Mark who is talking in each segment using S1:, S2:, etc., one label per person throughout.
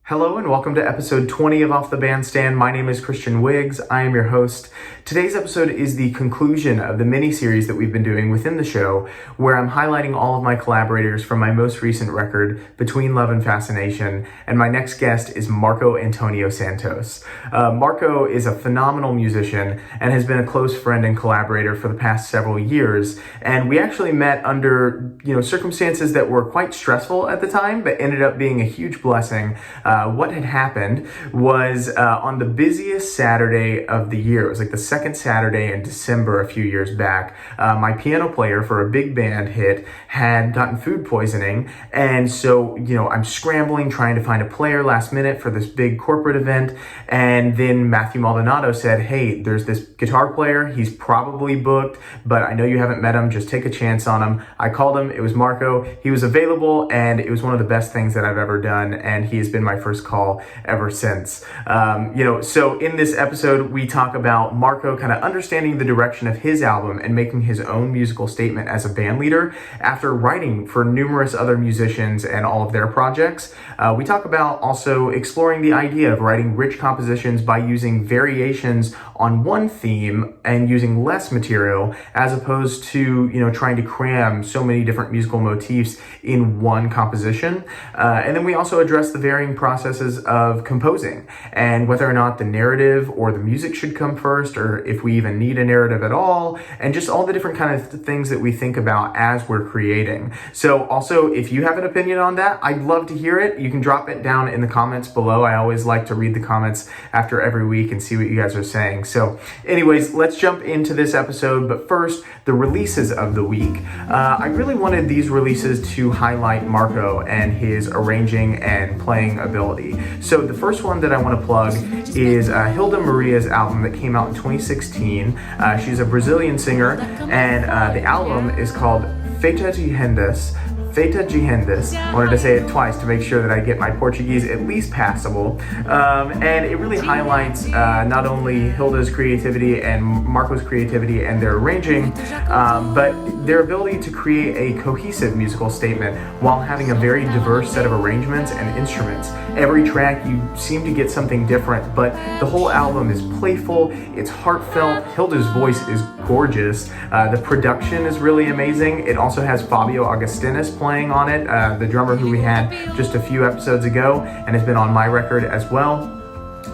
S1: Hello and welcome to episode 20 of Off the Bandstand. My name is Christian Wiggs. I am your host. Today's episode is the conclusion of the mini-series that we've been doing within the show, where I'm highlighting all of my collaborators from my most recent record, Between Love and Fascination, and my next guest is Marco Antonio Santos. Marco is a phenomenal musician and has been a close friend and collaborator for the past several years, and we actually met under circumstances that were quite stressful at the time, but ended up being a huge blessing. What had happened was on the busiest Saturday of the year, it was like the second Saturday in December a few years back, my piano player for a big band hit had gotten food poisoning, and so I'm scrambling trying to find a player last minute for this big corporate event, and then Matthew Maldonado said, hey, there's this guitar player, he's probably booked, but I know you haven't met him, just take a chance on him. I called him, it was Marco, he was available, and it was one of the best things that I've ever done, and he has been my first call ever since. So in this episode, we talk about Marco kind of understanding the direction of his album and making his own musical statement as a band leader after writing for numerous other musicians and all of their projects. We talk about also exploring the idea of writing rich compositions by using variations on one theme and using less material as opposed to, trying to cram so many different musical motifs in one composition. And then we also address the varying processes of composing and whether or not the narrative or the music should come first, or if we even need a narrative at all, and just all the different kind of things that we think about as we're creating. So also, if you have an opinion on that, I'd love to hear it. You can drop it down in the comments below. I always like to read the comments after every week and see what you guys are saying. So anyways, let's jump into this episode. But first, the releases of the week. I really wanted these releases to highlight Marco and his arranging and playing ability. So the first one that I want to plug is Hilda Maria's album that came out in 2016. She's a Brazilian singer, and the album is called Feita de Rendas. Feita de Rendas. I wanted to say it twice to make sure that I get my Portuguese at least passable. And it really highlights not only Hilda's creativity and Marco's creativity and their arranging, but their ability to create a cohesive musical statement while having a very diverse set of arrangements and instruments. Every track you seem to get something different, but the whole album is playful, it's heartfelt, Hilda's voice is gorgeous, the production is really amazing. It also has Fabio Augustinus playing on it, the drummer who we had just a few episodes ago and has been on my record as well.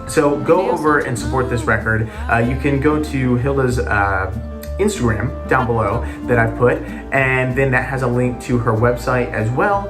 S1: So go over and support this record. You can go to Hilda's Instagram down below that I've put, and then that has a link to her website as well,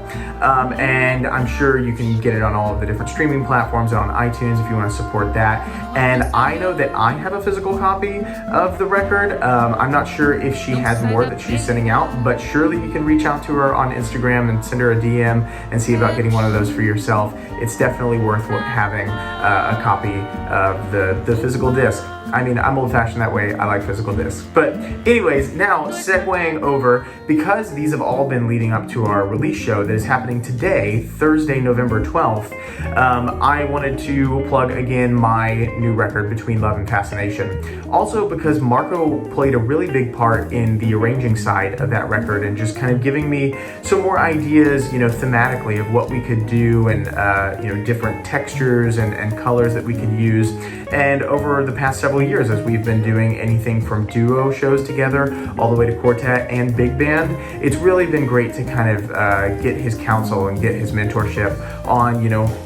S1: and I'm sure you can get it on all of the different streaming platforms and on iTunes if you want to support that. And I know that I have a physical copy of the record. I'm not sure if she has more that she's sending out, but surely you can reach out to her on Instagram and send her a DM and see about getting one of those for yourself. It's definitely worth having a copy of the physical disc. I mean, I'm old-fashioned that way. I like physical discs. But anyways, now segueing over, because these have all been leading up to our release show that is happening today, Thursday, November 12th, I wanted to plug again my new record, Between Love and Fascination. Also because Marco played a really big part in the arranging side of that record and just kind of giving me some more ideas, thematically of what we could do and, different textures and colors that we could use. And over the past several years, as we've been doing anything from duo shows together all the way to quartet and big band, it's really been great to kind of get his counsel and get his mentorship on,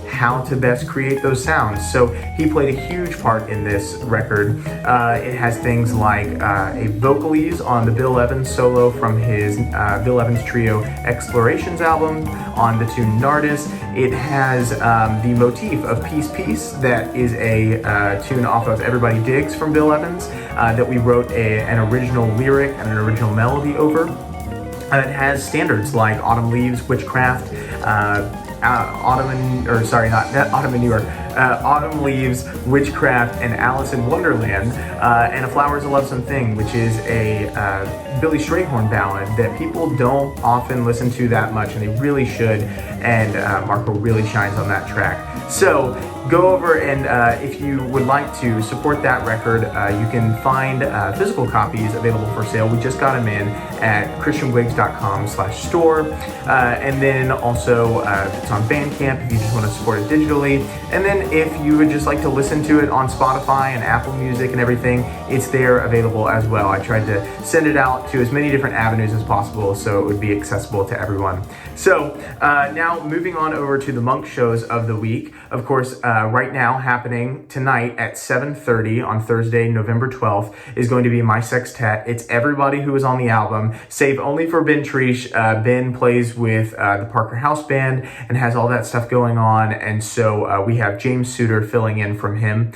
S1: how to best create those sounds. So he played a huge part in this record. It has things like a vocalese on the Bill Evans solo from his Bill Evans Trio Explorations album on the tune Nardis. It has the motif of Peace Peace that is a tune off of Everybody Digs from Bill Evans that we wrote an original lyric and an original melody over. It has standards like Autumn Leaves, Witchcraft, Autumn Leaves, Witchcraft, and Alice in Wonderland, and A Flower's a Lovesome Thing, which is a Billy Strayhorn ballad that people don't often listen to that much, and they really should. And Marco really shines on that track. So go over and if you would like to support that record, you can find physical copies available for sale. We just got them in at christianwigs.com/store. And then also it's on Bandcamp if you just want to support it digitally. And then if you would just like to listen to it on Spotify and Apple Music and everything, it's there available as well. I tried to send it out to as many different avenues as possible so it would be accessible to everyone. So now moving on over to the Monk shows of the week. Of course, right now happening tonight at 7:30 on Thursday, November 12th is going to be my sextet. It's everybody who was on the album, save only for Ben Treesh. Ben plays with the Parker House Band and has all that stuff going on. And so we have James Suter filling in for him.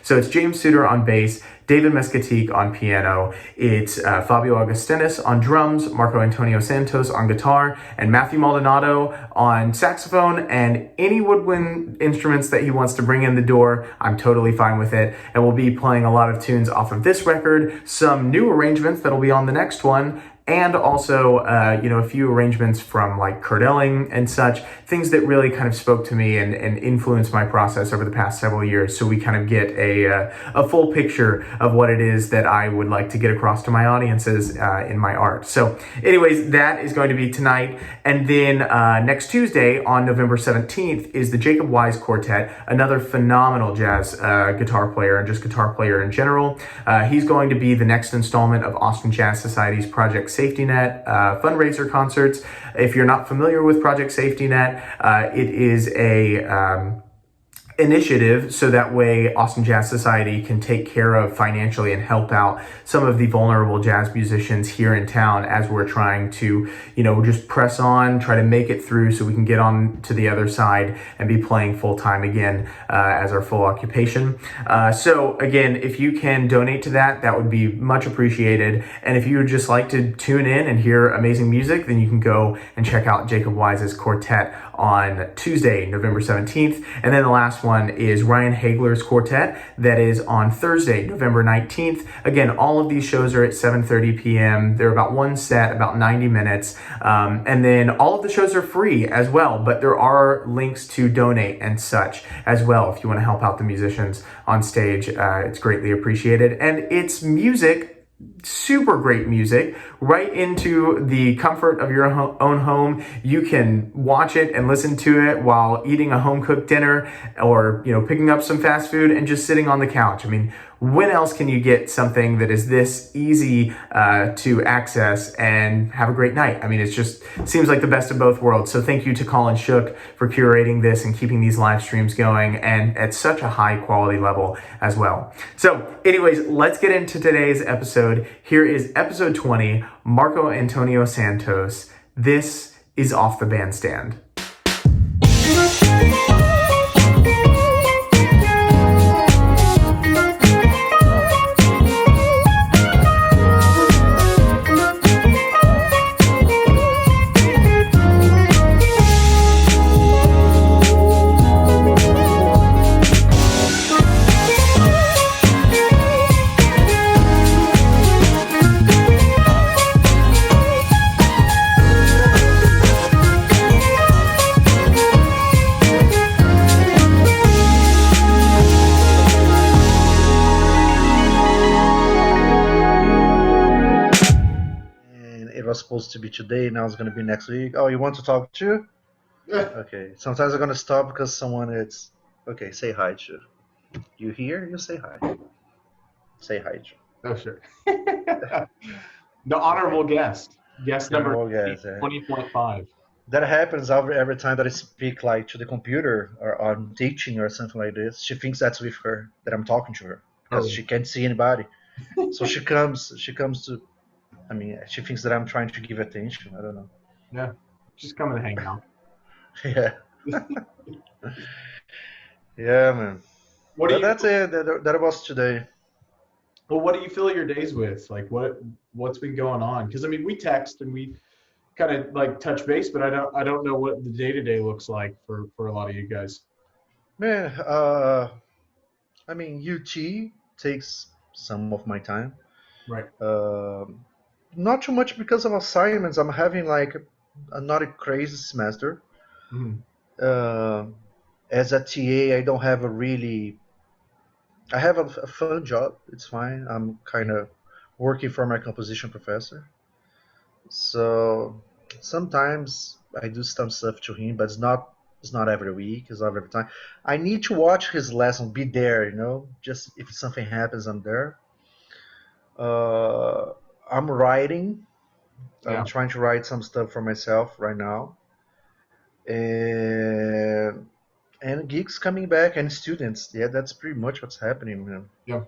S1: So it's James Suter on bass, David Mescatique on piano, it's Fabio Augustinus on drums, Marco Antonio Santos on guitar, and Matthew Maldonado on saxophone, and any woodwind instruments that he wants to bring in the door, I'm totally fine with it. And we'll be playing a lot of tunes off of this record, some new arrangements that'll be on the next one, and also, a few arrangements from like Kurt Elling and such, things that really kind of spoke to me and influenced my process over the past several years. So we kind of get a full picture of what it is that I would like to get across to my audiences in my art. So anyways, that is going to be tonight. And then next Tuesday on November 17th is the Jacob Wise Quartet, another phenomenal jazz guitar player and just guitar player in general. He's going to be the next installment of Austin Jazz Society's Project Safety Net fundraiser concerts. If you're not familiar with Project Safety Net, it is a initiative so that way Austin Jazz Society can take care of financially and help out some of the vulnerable jazz musicians here in town as we're trying to, just press on, try to make it through so we can get on to the other side and be playing full time again as our full occupation. So again, if you can donate to that, that would be much appreciated. And if you would just like to tune in and hear amazing music, then you can go and check out Jacob Wise's quartet on Tuesday, November 17th. And then the last one is Ryan Hagler's quartet. That is on Thursday, November 19th. Again, all of these shows are at 7:30 p.m. They're about one set, about 90 minutes. And then all of the shows are free as well, but there are links to donate and such as well. If you want to help out the musicians on stage, it's greatly appreciated. And it's music, super great music, right into the comfort of your own home. You can watch it and listen to it while eating a home-cooked dinner or, picking up some fast food and just sitting on the couch. I mean, when else can you get something that is this easy to access and have a great night? I mean, it just seems like the best of both worlds. So thank you to Colin Shook for curating this and keeping these live streams going and at such a high quality level as well. So anyways, let's get into today's episode. Here is episode 20, Marco Antonio Santos. This is Off the Bandstand.
S2: Supposed to be today, now it's going to be next week. Oh, you want to talk to? Okay. Sometimes I'm going to stop because someone is... Okay, say hi, Chu. You here? You say hi. Say hi, Chu.
S3: Oh, sure. The honorable guest. Guest number 20.5.
S2: That happens every time that I speak like to the computer or on teaching or something like this. She thinks that's with her, that I'm talking to her. Because she can't see anybody. So she comes to... she thinks that I'm trying to give attention. I don't know.
S3: Yeah, just coming to hang out.
S2: Yeah. Yeah, man. That's it. That was today.
S3: Well, what do you fill your days with? Like, what's been going on? Because we text and we kind of like touch base, but I don't know what the day-to-day looks like for a lot of you guys.
S2: Man, UT takes some of my time.
S3: Right.
S2: Not too much because of assignments. I'm having like not a crazy semester.
S3: Mhm.
S2: Uh, as a TA, I don't have a really. I have a fun job. It's fine. I'm kind of working for my composition professor. So sometimes I do some stuff to him, but it's not every week, it's not every time. I need to watch his lesson, be there, just if something happens, I'm there. Uh, I'm writing. I'm
S3: Yeah.
S2: trying to write some stuff for myself right now, and gigs coming back and students. Yeah, that's pretty much what's happening, man.
S3: Yeah.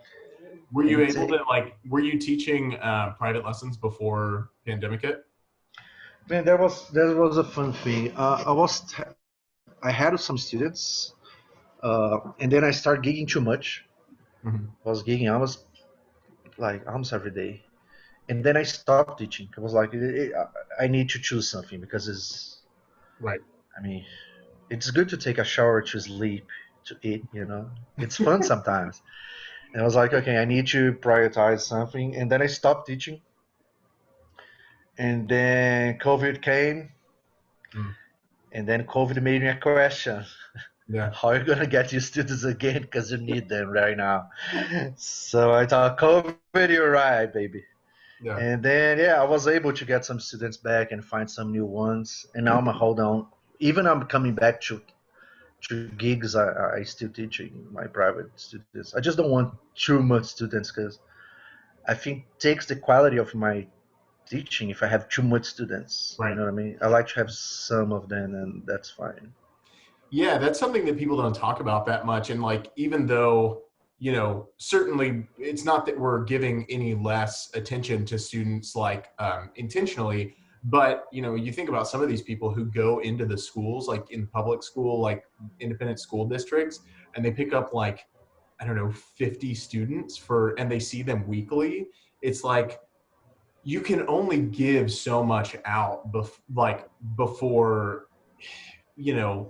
S3: Were you
S2: And
S3: able to were you teaching private lessons before pandemic hit?
S2: man, there was a fun thing. I had some students, and then I started gigging too much.
S3: Mhm.
S2: I was gigging almost like almost every day, and then I stopped teaching. I was like, I need to choose something because
S3: Right.
S2: I mean, it's good to take a shower, to sleep, to eat. It's fun sometimes. And I was like, okay, I need to prioritize something, and then I stopped teaching. And then COVID came,
S3: Mm.
S2: and then COVID made me a question.
S3: Yeah.
S2: How are you gonna get your students again? Because you need them right now. So I thought, COVID, you're right, baby.
S3: Yeah.
S2: And then yeah, I was able to get some students back and find some new ones. And now I'm hold on. Even I'm coming back to gigs. I still teaching my private students. I just don't want too much students because I think it takes the quality of my teaching if I have too much students. You
S3: Right.
S2: know what I mean? I like to have some of them, and that's fine.
S3: Yeah, that's something that people don't talk about that much. And like, even though, certainly it's not that we're giving any less attention to students like intentionally, but you think about some of these people who go into the schools, like in public school, like independent school districts, and they pick up like, I don't know, 50 students and they see them weekly. It's like, you can only give so much out before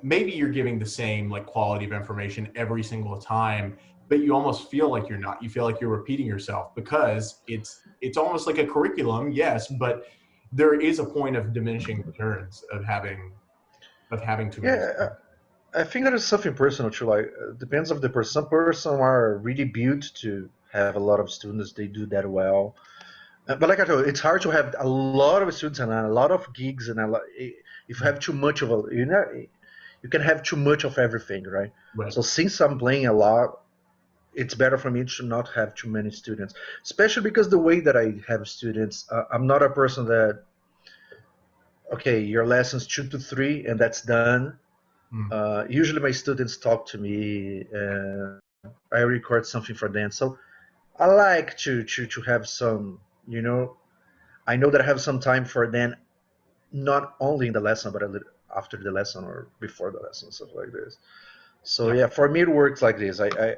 S3: maybe you're giving the same like quality of information every single time, but you almost feel like you're not. You feel like you're repeating yourself because it's almost like a curriculum, yes, but there is a point of diminishing returns of having too many.
S2: Yeah, I think that is something personal too. Like, depends of the person. Some person are really built to have a lot of students. They do that well. But like I told you, it's hard to have a lot of students and a lot of gigs and if you have too much of you can have too much of everything, right?
S3: Right.
S2: So since I'm playing a lot, it's better for me to not have too many students, especially because the way that I have students, I'm not a person that, okay, your lessons 2 to 3 and that's done.
S3: Mm.
S2: Usually my students talk to me and I record something for them. So I like to have some, I know that I have some time for them, not only in the lesson, but a little after the lesson or before the lesson, stuff like this. So
S3: Yeah.
S2: yeah, for me it works like this. I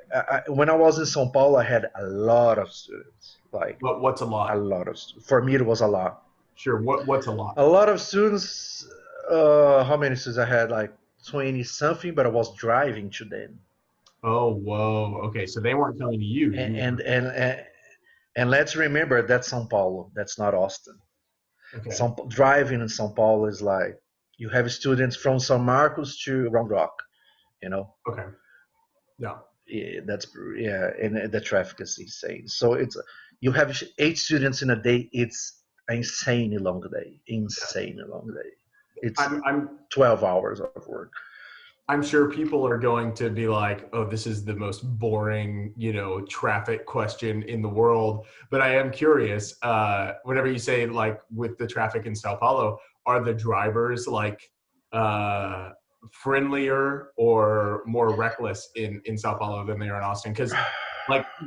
S2: when I was in São Paulo, I had a lot of students. Like
S3: But what's a
S2: a
S3: lot?
S2: lot of for me it was a lot.
S3: Sure. What's a lot?
S2: A lot of students. How many students I had? Like 20 something, but I was driving to them.
S3: Oh, whoa. Okay, so they weren't coming to you.
S2: And
S3: You
S2: and
S3: were.
S2: and, and, and let's remember that's São Paulo. That's not Austin.
S3: Okay.
S2: Driving in São Paulo is like you have students from São Marcos to Round Rock. You know,
S3: Okay. Yeah.
S2: yeah, and the traffic is insane. So you have 8 students in a day. It's insanely long day. Insanely long day. It's
S3: I'm
S2: 12 hours of work.
S3: I'm sure people are going to be like, oh, this is the most boring, traffic question in the world. But I am curious, whenever you say like with the traffic in Sao Paulo, are the drivers like friendlier or more reckless in Sao Paulo than they are in Austin?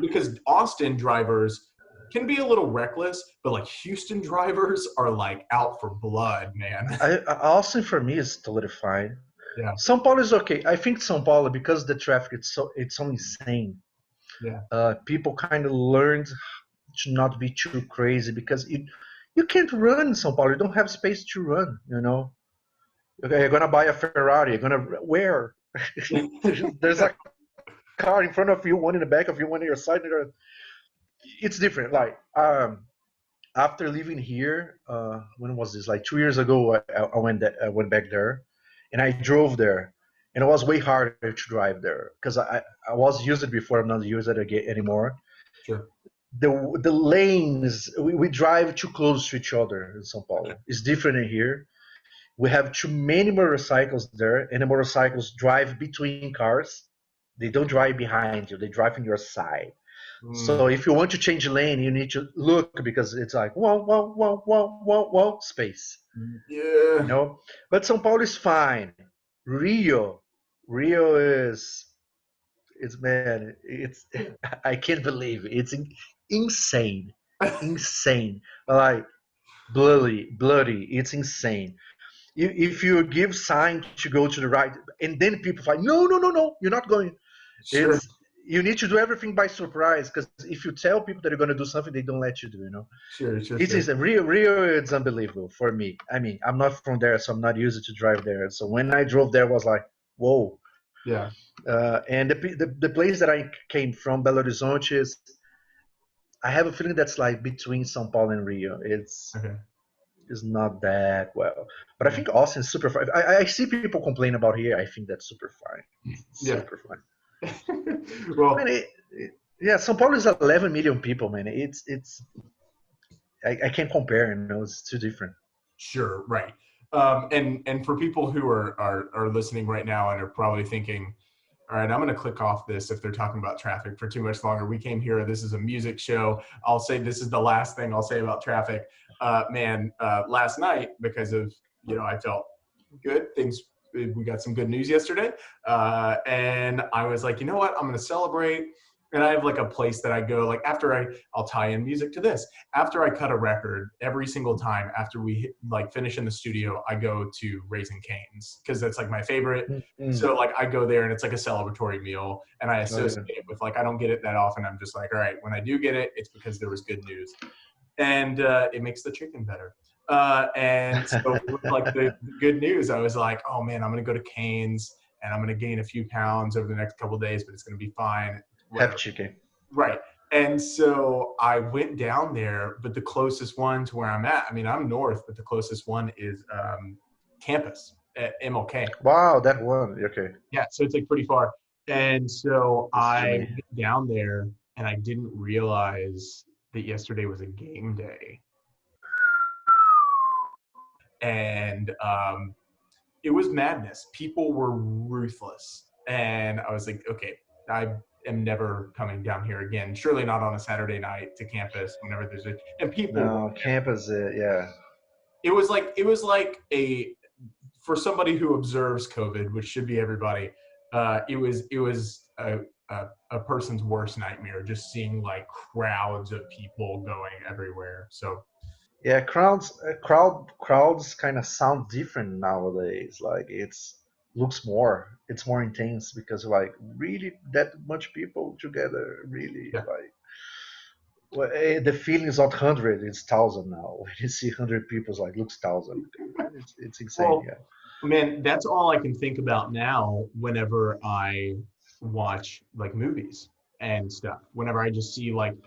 S3: Because Austin drivers can be a little reckless, but like Houston drivers are like out for blood, man.
S2: Austin for me is totally fine.
S3: Yeah.
S2: São Paulo is okay. I think São Paulo, because the traffic it's so insane.
S3: Yeah.
S2: People kind of learned to not be too crazy because you can't run in São Paulo. You don't have space to run. Okay, you're gonna buy a Ferrari. You're gonna where? There's a car in front of you, one in the back of you, one on your side. It's different. Like after leaving here, when was this? Like 2 years ago, I went back there, and I drove there, and it was way harder to drive there because I was used it before. I'm not used it again anymore.
S3: Sure.
S2: The lanes, we drive too close to each other in São Paulo. It's different in here. We have too many motorcycles there, and the motorcycles drive between cars. They don't drive behind you; they drive on your side. So if you want to change lane, you need to look because it's like whoa, whoa, whoa, whoa, whoa, whoa, space.
S3: Yeah.
S2: You know, but São Paulo is fine. Rio, Rio is, it's man, it's I can't believe it. It's insane, insane. Like bloody. It's insane. If you give sign to go to the right, and then people fight, no, no, no, no, you're not going.
S3: Sure.
S2: It's you need to do everything by surprise because if you tell people that you're going to do something, they don't let you do. You know,
S3: Sure.
S2: it is Rio. It's unbelievable for me. I mean, I'm not from there, so I'm not used to drive there. So when I drove there, I was like, whoa.
S3: Yeah.
S2: And the place that I came from, Belo Horizonte, is I have a feeling that's like between São Paulo and Rio. It's not that well, but I think Austin is super fun. I see people complain about here. I think that's super fun. Super fun.
S3: Well,
S2: Man, yeah, São Paulo is 11 million people, man. It's I can't compare. You know, it's too different.
S3: Sure, right. And for people who are listening right now and are probably thinking, all right, I'm going to click off this if they're talking about traffic for too much longer. We came here. This is a music show. I'll say this is the last thing I'll say about traffic. Last night, because of, I felt good. We got some good news yesterday. And I was like, you know what? I'm going to celebrate. And I have like a place that I go, like after I'll tie in music to this. After I cut a record, every single time after we finish in the studio, I go to Raising Cane's because that's like my favorite.
S2: Mm-hmm.
S3: So like I go there and it's like a celebratory meal, and I associate it with I don't get it that often. I'm just like, all right, when I do get it, it's because there was good news, and it makes the chicken better. And so with the good news, I was like, oh man, I'm gonna go to Cane's and I'm gonna gain a few pounds over the next couple of days, but it's gonna be fine.
S2: Have chicken.
S3: Right. And so I went down there, but the closest one to where I'm at, I mean, I'm north, but the closest one is campus at MLK.
S2: Wow, that one. Okay.
S3: Yeah, so it's pretty far. And so I went down there and I didn't realize that yesterday was a game day. And it was madness. People were ruthless. And I was like, okay, I am never coming down here again. Surely not on a Saturday night to campus whenever there's and people.
S2: No, campus, yeah.
S3: It was like for somebody who observes COVID, which should be everybody. It was a person's worst nightmare, just seeing crowds of people going everywhere. So.
S2: Yeah, crowds kind of sound different nowadays. It's more intense because really that much people together, really the feeling is not 100, it's 1,000 now. When you see 100 people, looks 1,000. It's insane.
S3: Well,
S2: yeah.
S3: Man, that's all I can think about now whenever I watch movies and stuff. Whenever I just see like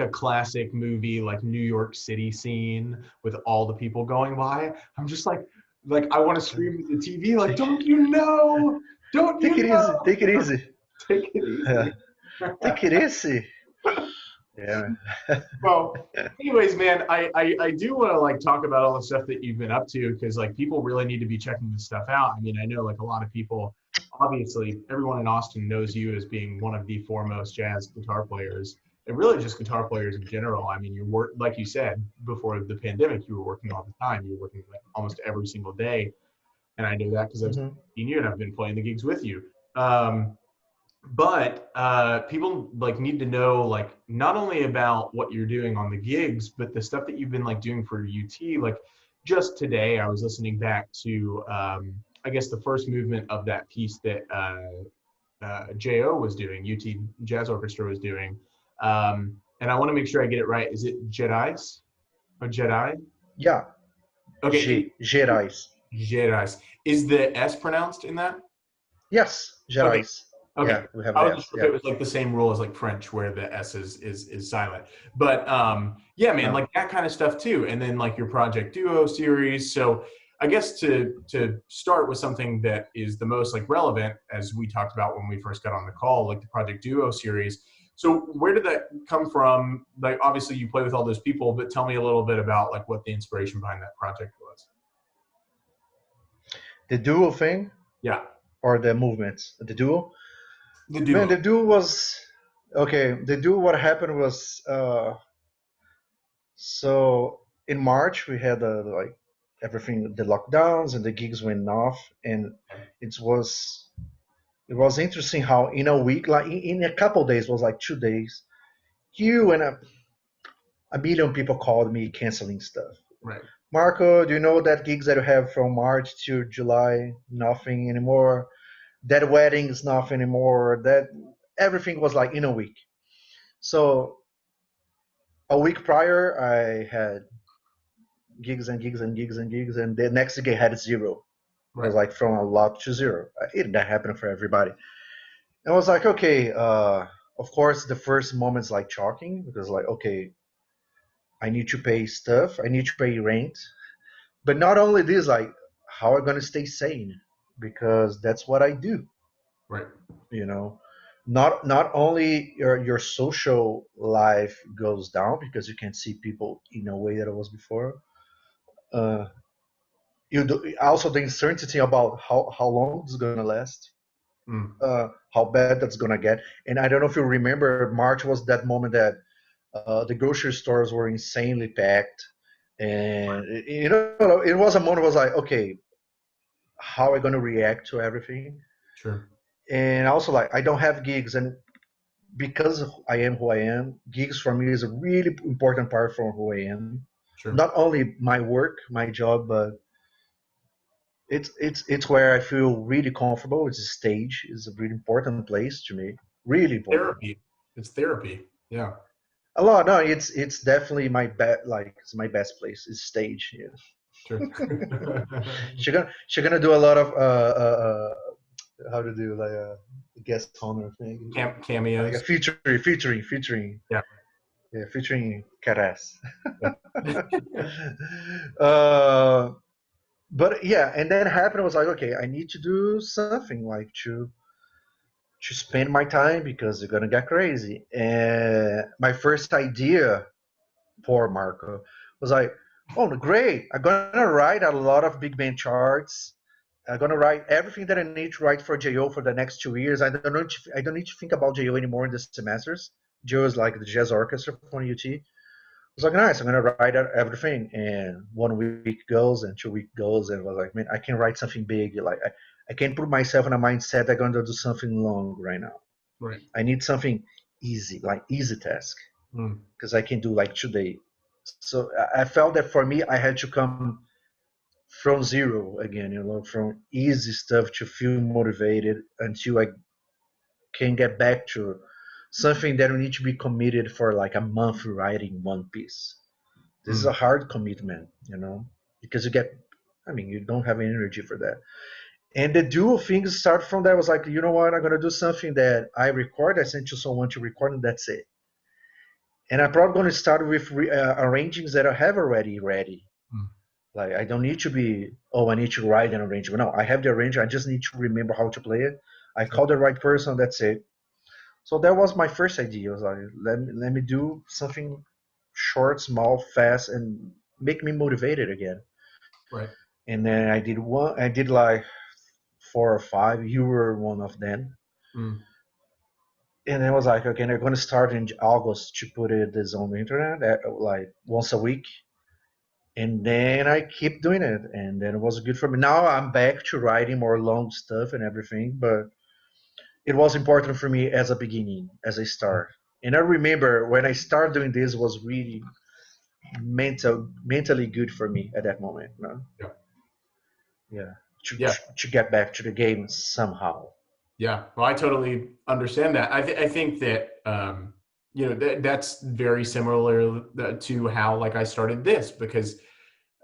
S3: a classic movie, like New York City scene with all the people going by, I'm just like I want to scream at the TV, don't you know? Don't
S2: take
S3: you
S2: it
S3: know?
S2: Easy. Take it easy.
S3: Take it easy.
S2: Yeah. Take it easy. Yeah.
S3: Well, anyways, man, I do want to talk about all the stuff that you've been up to because people really need to be checking this stuff out. I mean, I know a lot of people, obviously, everyone in Austin knows you as being one of the foremost jazz guitar players. And really just guitar players in general. I mean, you work, like you said, before the pandemic, you were working all the time. You were working almost every single day. And I know that because I've seen you and I've been playing the gigs with you. But people need to know not only about what you're doing on the gigs, but the stuff that you've been doing for UT. Just today, I was listening back to, I guess, the first movement of that piece that JO was doing, UT Jazz Orchestra was doing. And I want to make sure I get it right. Is it Jedis or Jedi?
S2: Yeah.
S3: Okay.
S2: Gerais.
S3: Gerais. Is the S pronounced in that?
S2: Yes, Gerais.
S3: Okay.
S2: Yeah, we have
S3: I was
S2: an
S3: just
S2: S.
S3: if
S2: Yeah.
S3: it was like the same rule as like French where the S is silent. But yeah, man,
S2: No.
S3: like that kind of stuff too. And then like your Project Duo series. So I guess to start with something that is the most like relevant, as we talked about when we first got on the call, like the Project Duo series. So where did that come from? Like obviously you play with all those people, but tell me a little bit about like what the inspiration behind that project was.
S2: The duo thing
S3: Yeah.
S2: or the movements? The duo?
S3: The
S2: Man,
S3: duo.
S2: the duo was okay. The duo, what happened was so in March we had like everything, the lockdowns and the gigs went off, and it was it was interesting how in a week, like in a couple days, was like 2 days, you and a million people called me canceling stuff.
S3: Right.
S2: Marco, do you know that gigs that you have from March to July, nothing anymore? That wedding is nothing anymore. That everything was like in a week. So a week prior, I had gigs and gigs and gigs and gigs, and the next gig had zero. It was
S3: Right.
S2: like from a lot to zero. That happened for everybody. And I was like, okay, of course, the first moment's like shocking because like, okay, I need to pay stuff, I need to pay rent, but not only this, like, how am I gonna stay sane? Because that's what I do,
S3: Right.
S2: you know. Not only your social life goes down because you can't see people in a way that it was before. Uh, you do, also the uncertainty about how long it's gonna last,
S3: Mm.
S2: how bad that's gonna get. And I don't know if you remember, March was that moment that the grocery stores were insanely packed, and you know, it was a moment. Was like, okay, how are I gonna react to everything?
S3: Sure.
S2: And also, like, I don't have gigs, and because I am who I am, gigs for me is a really important part from who I am.
S3: Sure.
S2: Not only my work, my job, but it's where I feel really comfortable. It's a stage. It's a really important place to me. Really important.
S3: Therapy. It's therapy. Yeah.
S2: A lot. No, it's definitely my like it's my best place. It's stage. Yeah.
S3: Sure.
S2: She gonna do a lot of how to do like a guest honor thing, like a
S3: Cameos.
S2: featuring.
S3: Yeah.
S2: Yeah, featuring Caras.
S3: Yeah.
S2: uh, but yeah, and then happened. I was like, okay, I need to do something like to spend my time because they're gonna get crazy. And my first idea for Marco was like, oh, great! I'm gonna write a lot of big band charts. I'm gonna write everything that I need to write for JO for the next 2 years. I don't need to think about JO anymore in the semesters. JO is like the jazz orchestra from UT. Was like, nice, I'm gonna write out everything. And 1 week goes and 2 week goes, and I was like, man, I can write something big. Like I can't put myself in a mindset that I'm gonna do something long right now.
S3: Right.
S2: I need something easy, like easy task, because I can do like today. So I felt that for me, I had to come from zero again, from easy stuff to feel motivated until I can get back to something that we need to be committed for like a month writing one piece. This is a hard commitment, because you don't have energy for that. And the dual things start from that. I was like, you know what? I'm going to do something that I record. I sent you someone to record, and that's it. And I'm probably going to start with arrangements that I have already ready. Like, I don't need to be, I need to write an arrangement. No, I have the arrangement. I just need to remember how to play it. I call the right person. That's it. So that was my first idea. I was like, let me do something short, small, fast, and make me motivated again.
S3: Right.
S2: And then I did one. I did like 4 or 5. You were one of them. And I was like, okay, they're going to start in August to put this on the internet, like once a week. And then I keep doing it, and then it was good for me. Now I'm back to writing more long stuff and everything, but it was important for me as a beginning, as a start. And I remember when I started doing this was really mentally good for me at that moment.
S3: Yeah.
S2: Yeah.
S3: Yeah.
S2: To get back to the game somehow.
S3: Yeah. Well, I totally understand that. I think that, that's very similar to how like I started this because,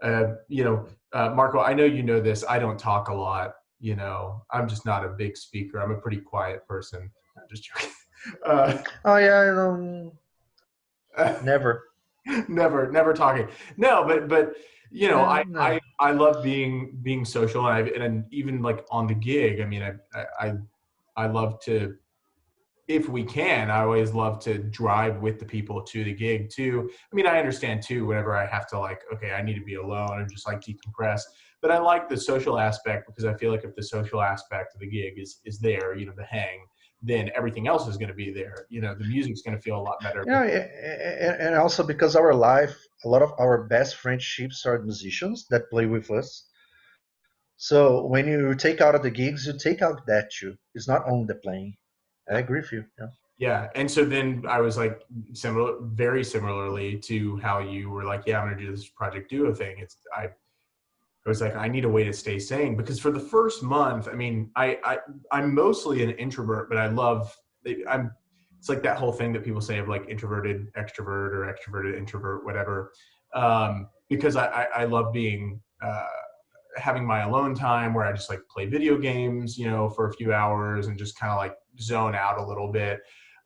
S3: Marco, I know you know this. I don't talk a lot. I'm just not a big speaker. I'm a pretty quiet person. I'm just joking. Uh,
S2: Oh yeah, never.
S3: never talking. No, but
S2: No.
S3: I love being social, and even like on the gig. I mean, I love to, if we can, I always love to drive with the people to the gig too. I mean, I understand too, whenever I have to like, okay, I need to be alone and just like decompress. But I like the social aspect because I feel like if the social aspect of the gig is there, the hang, then everything else is going to be there. The music's going to feel a lot better.
S2: Yeah, and also because our life, a lot of our best friendships are musicians that play with us. So when you take out of the gigs, you take out that too. It's not only the playing. I agree with you. Yeah.
S3: Yeah. And so then I was like, very similarly to how you were like, yeah, I'm going to do this Project Duo thing. I was like, I need a way to stay sane, because for the first month, I mean, I'm mostly an introvert, but it's like that whole thing that people say of like introverted extrovert or extroverted introvert, whatever. Because I love being, having my alone time where I just like play video games, for a few hours and just kind of like zone out a little bit.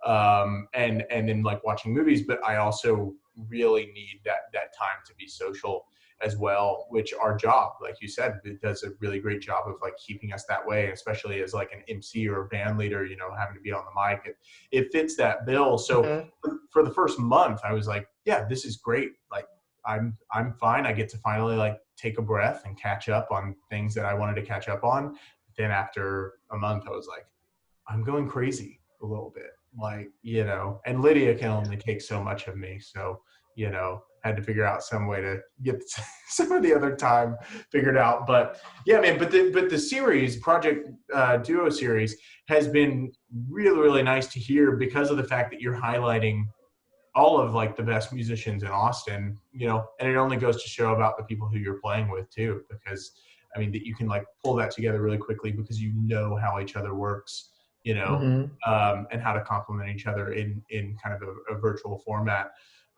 S3: And then like watching movies, but I also really need that time to be social as well, which our job, like you said, it does a really great job of like keeping us that way, especially as like an MC or a band leader, having to be on the mic. It fits that bill. So
S2: Mhm.
S3: for the first month, I was like, yeah, this is great. Like I'm fine. I get to finally like take a breath and catch up on things that I wanted to catch up on. Then after a month, I was like, I'm going crazy a little bit, like, and Lydia can only take so much of me. So, had to figure out some way to get some of the other time figured out. But yeah, man, but the series, Project Duo series, has been really, really nice to hear because of the fact that you're highlighting all of like the best musicians in Austin, and it only goes to show about the people who you're playing with too, because I mean that you can like pull that together really quickly because how each other works,
S2: Mhm.
S3: and how to complement each other in kind of a virtual format.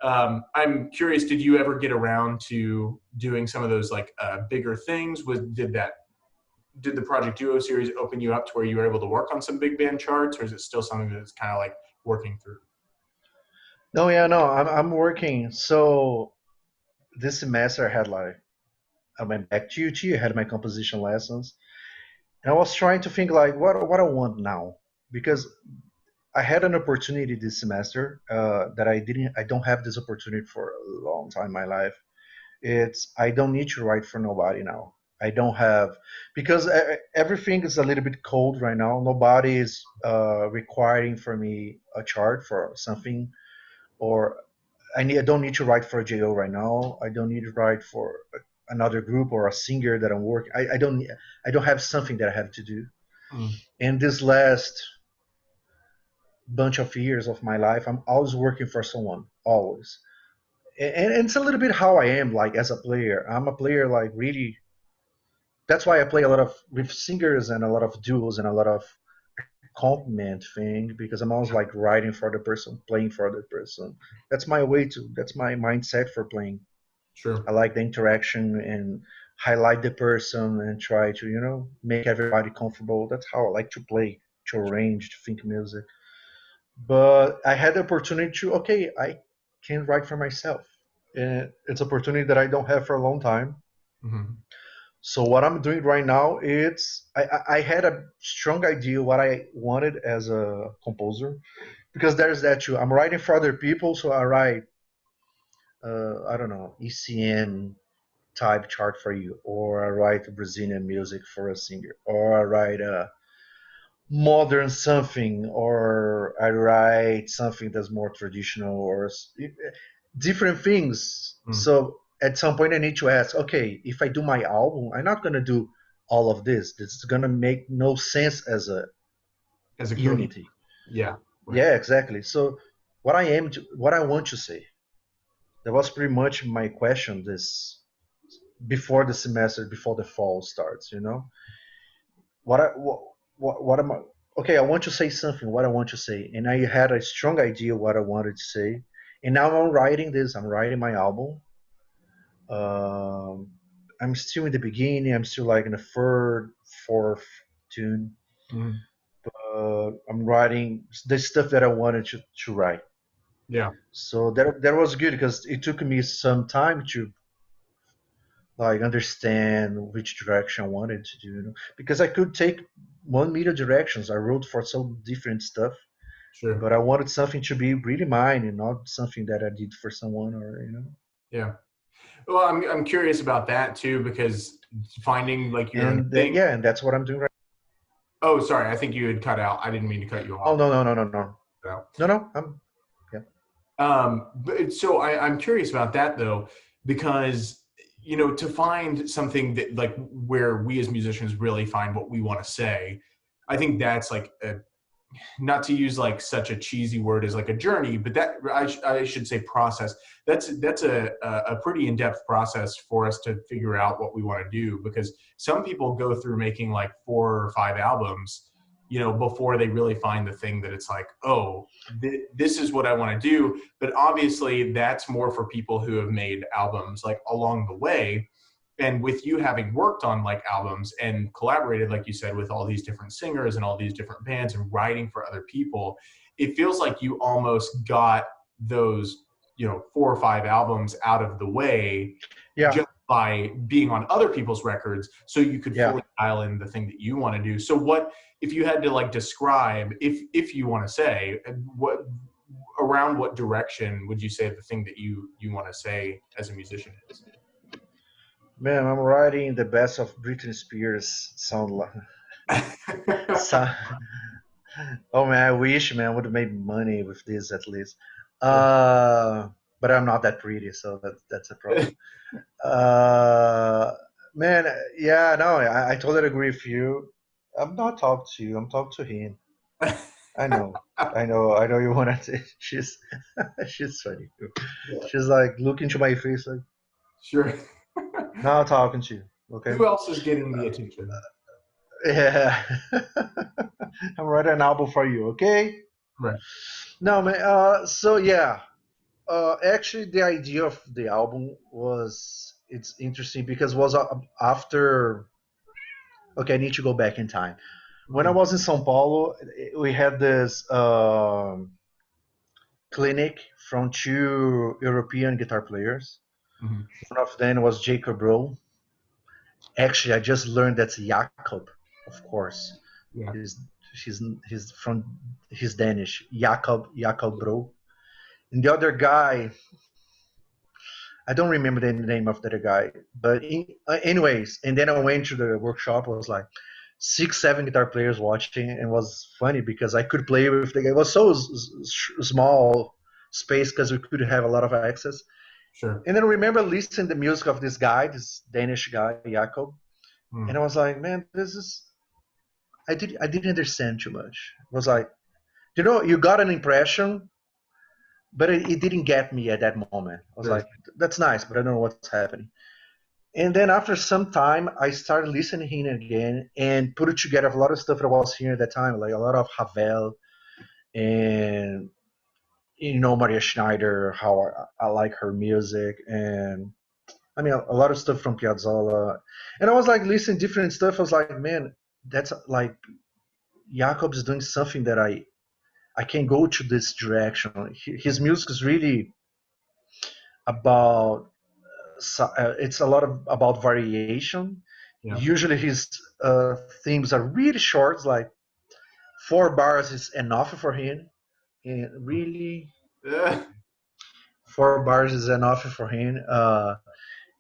S3: I'm curious, did you ever get around to doing some of those like bigger things? Did the Project Duo series open you up to where you were able to work on some big band charts, or is it still something that's kind of like working through?
S2: No, yeah, no, I'm working. So this semester I had like I went back to UT. I had my composition lessons, and I was trying to think like what I want now, because I had an opportunity this semester that I don't have this opportunity for a long time in my life. It's I don't need to write for nobody now. I don't have because everything is a little bit cold right now. Nobody is requiring for me a chart for something, or I don't need to write for a JO right now. I don't need to write for another group or a singer that I'm working. I don't have something that I have to do.
S3: Mm.
S2: And this last bunch of years of my life, I'm always working for someone, always. And it's a little bit how I am, like as a player. I'm a player, like really. That's why I play a lot of with singers and a lot of duos and a lot of compliment thing because I'm always like writing for the person, playing for the person. That's my way to. That's my mindset for playing. I
S3: Sure.
S2: like the interaction and highlight the person and try to make everybody comfortable. That's how I like to play, to arrange, to think music. But I had the opportunity to I can write for myself, and it's an opportunity that I don't have for a long time.
S3: Mm-hmm.
S2: So what I'm doing right now, I had a strong idea what I wanted as a composer, because there's that too. I'm writing for other people, so I write I don't know, ECM type chart for you, or I write Brazilian music for a singer, or I write a modern something, or I write something that's more traditional, or different things.
S3: Mm.
S2: So at some point, I need to ask, okay, if I do my album, I'm not gonna do all of this. This is gonna make no sense as a
S3: As a cohesion.
S2: unity.
S3: Yeah. Right.
S2: Yeah, exactly. So what I want to say. That was pretty much my question this before the semester, before the fall starts. What I what am I? Okay, I want to say something. What I want to say, and I had a strong idea what I wanted to say, and now I'm writing this. I'm writing my album. Um, I'm still in the beginning. I'm still like in the third, fourth tune.
S3: Mhm.
S2: I'm writing the stuff that I wanted to write.
S3: Yeah.
S2: So that was good because it took me some time to like understand which direction I wanted to do. Because I could take 1 million directions. I wrote for some different stuff,
S3: Sure.
S2: but I wanted something to be really mine and not something that I did for someone or
S3: Yeah. Well, I'm curious about that too, because finding like your own
S2: And
S3: thing.
S2: yeah, and that's what I'm doing right.
S3: Oh, sorry. I think you had cut out. I didn't mean to cut you
S2: Oh
S3: off.
S2: no. I'm yeah.
S3: But so I'm curious about that though, because to find something that like where we as musicians really find what we want to say, I think that's like not to use like such a cheesy word as like a journey, but that I should say process. That's a pretty in-depth process for us to figure out what we want to do, because some people go through making like 4 or 5 albums, before they really find the thing that it's like, oh, this is what I want to do. But obviously that's more for people who have made albums like along the way. And with you having worked on like albums and collaborated, like you said, with all these different singers and all these different bands and writing for other people, it feels like you almost got those, 4 or 5 albums out of the way just by being on other people's records, so you could fully dial in the thing that you want to do. So what, if you had to like describe, if you want to say, what direction would you say the thing that you want to say as a musician is?
S2: Man, I'm writing the best of Britney Spears sound. So, oh man, I wish man I would have made money with this at least. But I'm not that pretty, so that's a problem. Man, yeah, no, I totally agree with you. I'm not talking to you. I'm talking to him. I know. You want to. She's, she's funny. She's like looking to my face like.
S3: Sure.
S2: Now I'm talking to you. Okay.
S3: Who else is getting the attention?
S2: Yeah. I'm writing an album for you. Okay.
S3: Right.
S2: No, man. So yeah. Actually, the idea of the album it's interesting because it was after. Okay, I need to go back in time. When I was in São Paulo, we had this clinic from 2 European guitar players.
S3: Mm-hmm.
S2: One of them was Jacob Rowe. Actually, I just learned that's Jakob, of course.
S3: Yeah.
S2: He's Danish. Jakob Bro. And the other guy, I don't remember the name of the other guy. But anyways, and then I went to the workshop. I was like 6, 7 guitar players watching, and it was funny because I could play with the guy. It was so small space because we could have a lot of access.
S3: Sure.
S2: And then I remember listening to the music of this guy, this Danish guy, Jakob, and I was like, man, this is. I didn't understand too much. It was like, you got an impression, but it didn't get me at that moment. I was like, that's nice, but I don't know what's happening. And then after some time, I started listening to him again and put it together a lot of stuff that I was hearing at that time, like a lot of Havel and Maria Schneider, how I like her music, and I mean a lot of stuff from Piazzolla. And I was like listening to different stuff. I was like, man, that's like Jakob's doing something that I can go to this direction. His music is really about it's a lot about variation. Yeah. Usually his themes are really short, like 4 bars is enough for him. And really, 4 bars is enough for him.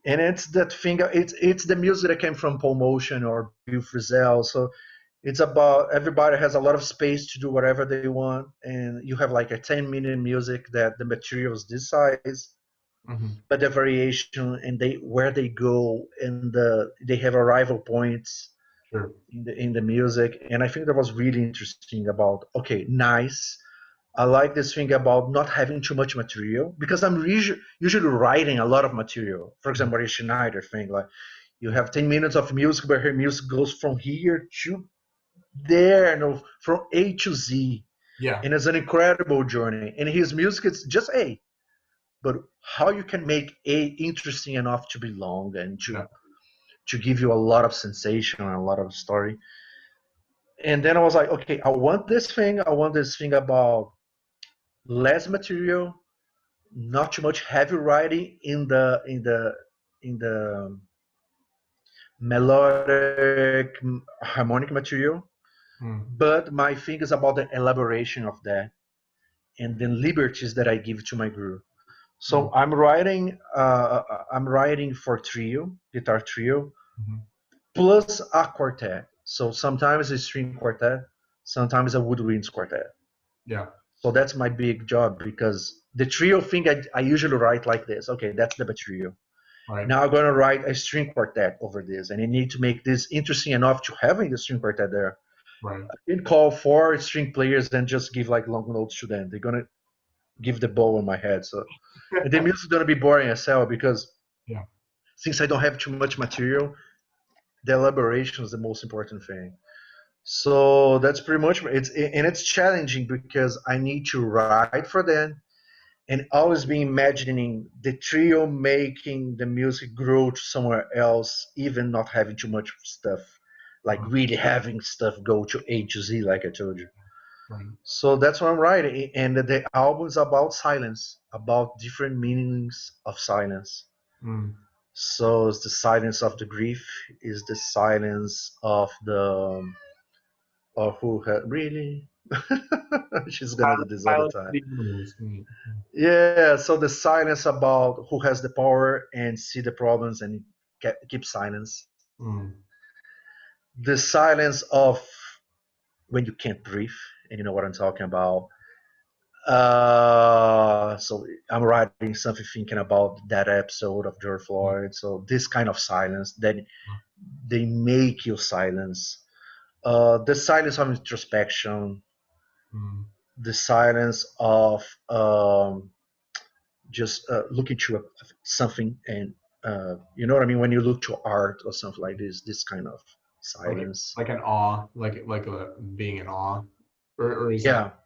S2: And it's that thing. It's the music that came from Paul Motion or Bill Frisell. So it's about everybody has a lot of space to do whatever they want, and you have like a 10-minute music that the material is this size, but the variation and where they go and they have arrival points in the music. And I think that was really interesting about nice. I like this thing about not having too much material because I'm usually writing a lot of material. For example, Maria Schneider thing, like you have 10 minutes of music, but her music goes from here to there, from A to Z.
S3: Yeah.
S2: And it's an incredible journey. And his music is just but how you can make A interesting enough to be long and to to give you a lot of sensation and a lot of story. And then I was like, okay, I want this thing about less material, not too much heavy writing in the melodic harmonic material, but my thing is about the elaboration of that and the liberties that I give to my group. So I'm writing for trio, guitar trio, plus a quartet. So sometimes a string quartet, sometimes a woodwinds quartet.
S3: Yeah.
S2: So that's my big job, because the trio thing I usually write like this. Okay, that's the trio.
S3: Right.
S2: Now I'm gonna write a string quartet over this, and you need to make this interesting enough to having the string quartet there.
S3: Right.
S2: I can call 4 string players and just give like long notes to them. They're gonna give the bow on my head. So and the music is gonna be boring as hell, because since I don't have too much material, the elaboration is the most important thing. So that's pretty much it's challenging, because I need to write for them and always be imagining the trio making the music grow to somewhere else, even not having too much stuff, like really having stuff go to A to Z, like I told you.
S3: Right.
S2: So that's what I'm writing, and the album is about silence, about different meanings of silence. So it's the silence of the grief, is the silence of the who really. She's gonna do this all the time. Yeah, so the silence about who has the power and see the problems and keep silence. The silence of when you can't breathe, and you know what I'm talking about. So I'm writing something thinking about that episode of George Floyd. So this kind of silence that they make you silence. The silence of introspection. The silence of just looking to something, and you know what I mean, when you look to art or something like this kind of silence,
S3: like an awe, like being in awe, or is that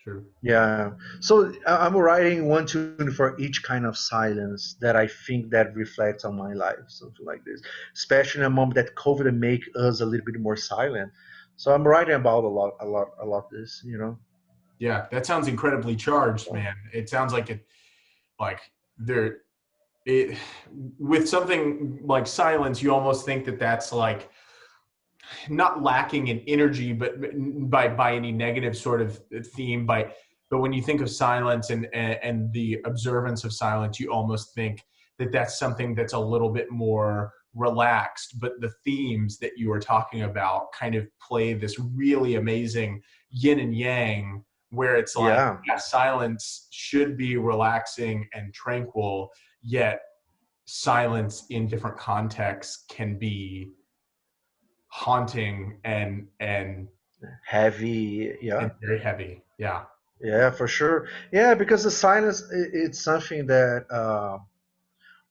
S3: true?
S2: Yeah. So I'm writing one tune for each kind of silence that I think that reflects on my life, something like this, especially in a moment that COVID make us a little bit more silent. So I'm writing about a lot this, you know.
S3: Yeah, that sounds incredibly charged, man. It sounds like it with something like silence, you almost think that that's like not lacking in energy, but by any negative sort of theme. But when you think of silence and the observance of silence, you almost think that that's something that's a little bit more relaxed. But the themes that you are talking about kind of play this really amazing yin and yang, where it's like silence should be relaxing and tranquil, yet silence in different contexts can be haunting and
S2: heavy,
S3: and very heavy.
S2: Yeah, for sure. Yeah, because the silence, it's something that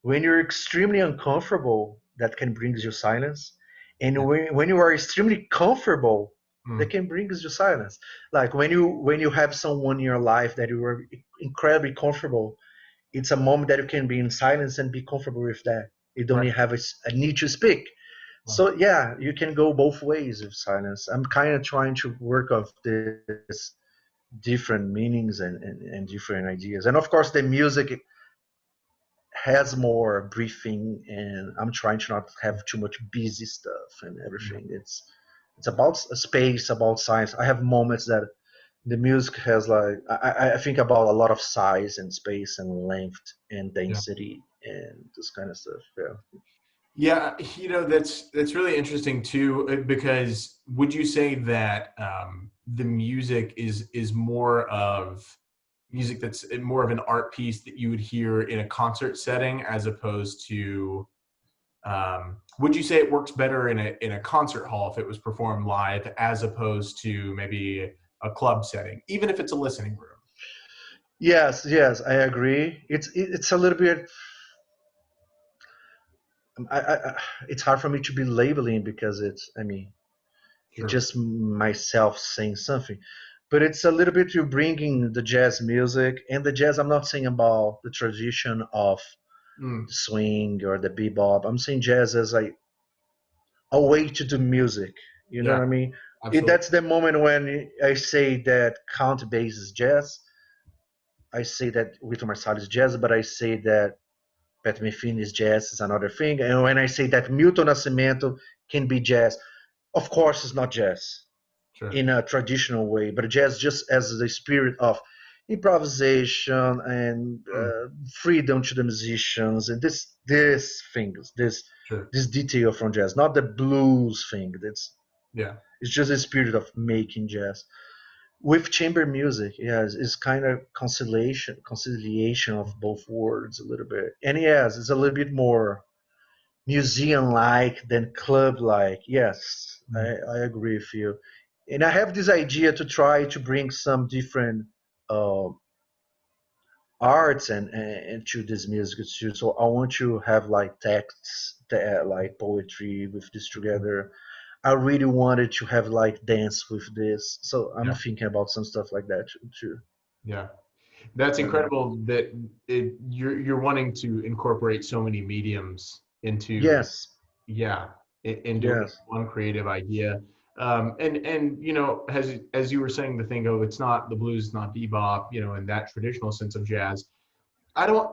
S2: when you're extremely uncomfortable, that can bring you silence, and when you are extremely comfortable, that can bring you silence. Like when you have someone in your life that you are incredibly comfortable, it's a moment that you can be in silence and be comfortable with that. You don't have a need to speak. So yeah, you can go both ways with silence. I'm kind of trying to work off this different meanings and different ideas. And of course, the music has more briefing, and I'm trying to not have too much busy stuff and everything. It's about space, about science. I have moments that the music has like I think about a lot of size and space and length and density and this kind of stuff.
S3: Yeah, you know, that's really interesting too, because would you say that the music is more of music that's more of an art piece that you would hear in a concert setting, as opposed to would you say it works better in a concert hall if it was performed live, as opposed to maybe a club setting, even if it's a listening room?
S2: Yes, I agree. It's a little bit. It's hard for me to be labeling, because it's just myself saying something, but it's a little bit you bringing the jazz music, and the jazz, I'm not saying about the tradition of the swing or the bebop. I'm saying jazz as like a way to do music. You know
S3: Yeah,
S2: what I mean?
S3: absolutely.
S2: That's the moment when I say that count bass is jazz. I say that Victor Marsalis is jazz, but I say that Pat Metheny is jazz is another thing. And when I say that Milton Nascimento can be jazz, of course it's not jazz
S3: Sure.
S2: in a traditional way, but jazz just as the spirit of improvisation and
S3: Mm,
S2: freedom to the musicians and this things
S3: sure.
S2: this detail from jazz, not the blues thing.
S3: Yeah.
S2: It's just the spirit of making jazz. With chamber music, yes, it's kind of conciliation of both words a little bit. And yes, it's a little bit more museum like than club like. Yes,
S3: Mm,
S2: I agree with you. And I have this idea to try to bring some different uh, arts and to this music too. So I want to have like texts, like poetry with this
S3: mm,
S2: together. I really wanted to have like dance with this. So I'm
S3: yeah.
S2: thinking about some stuff like that too.
S3: Yeah. That's
S2: Yeah.
S3: incredible that you're wanting to incorporate so many mediums into,
S2: Yes.
S3: yeah, into
S2: Yes.
S3: one creative idea. And you know, as you were saying, the thing of it's not the blues, not bebop, you know, in that traditional sense of jazz. I don't.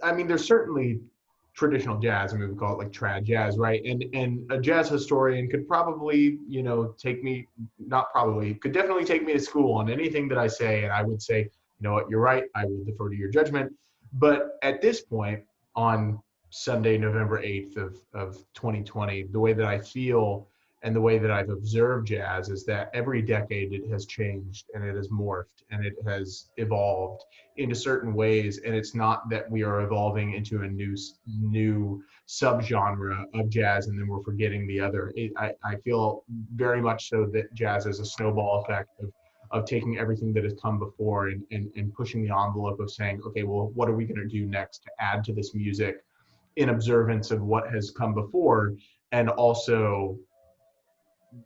S3: I mean, there's certainly traditional jazz. I mean, we call it like trad jazz, right? And a jazz historian could probably, you know, take me, not probably, could definitely take me to school on anything that I say, and I would say, you know what, you're right. I will defer to your judgment. But at this point, on Sunday, November 8th of 2020, the way that I feel and the way that I've observed jazz is that every decade it has changed and it has morphed and it has evolved into certain ways, and it's not that we are evolving into a new subgenre of jazz and then we're forgetting the other. I feel very much so that jazz is a snowball effect of taking everything that has come before and pushing the envelope of saying, okay, well, what are we going to do next to add to this music in observance of what has come before, and also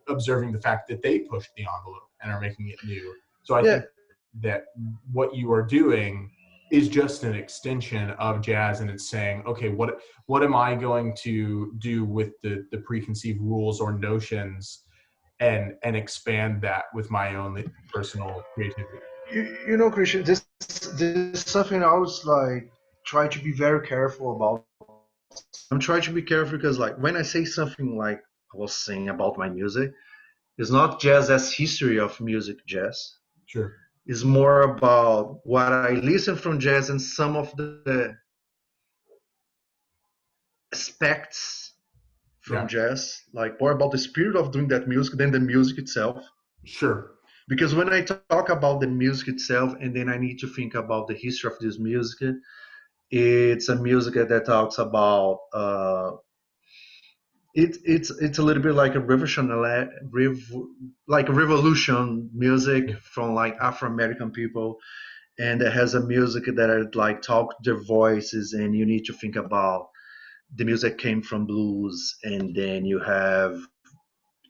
S3: observing the fact that they pushed the envelope and are making it new. So I
S2: Yeah.
S3: think that what you are doing is just an extension of jazz, and it's saying, okay, what am I going to do with the preconceived rules or notions, and expand that with my own personal creativity.
S2: You know, Christian, this is something I was like try to be very careful about. I'm trying to be careful because like when I say something like I was saying about my music, it's not jazz as history of music jazz.
S3: Sure.
S2: It's more about what I listen from jazz and some of the aspects from
S3: Yeah.
S2: jazz, like more about the spirit of doing that music than the music itself.
S3: Sure.
S2: Because when I talk about the music itself and then I need to think about the history of this music, it's a music that talks about it's a little bit like a like a revolution music
S3: Yeah.
S2: from like Afro American people, and it has a music that are like talk their voices, and you need to think about the music came from blues, and then you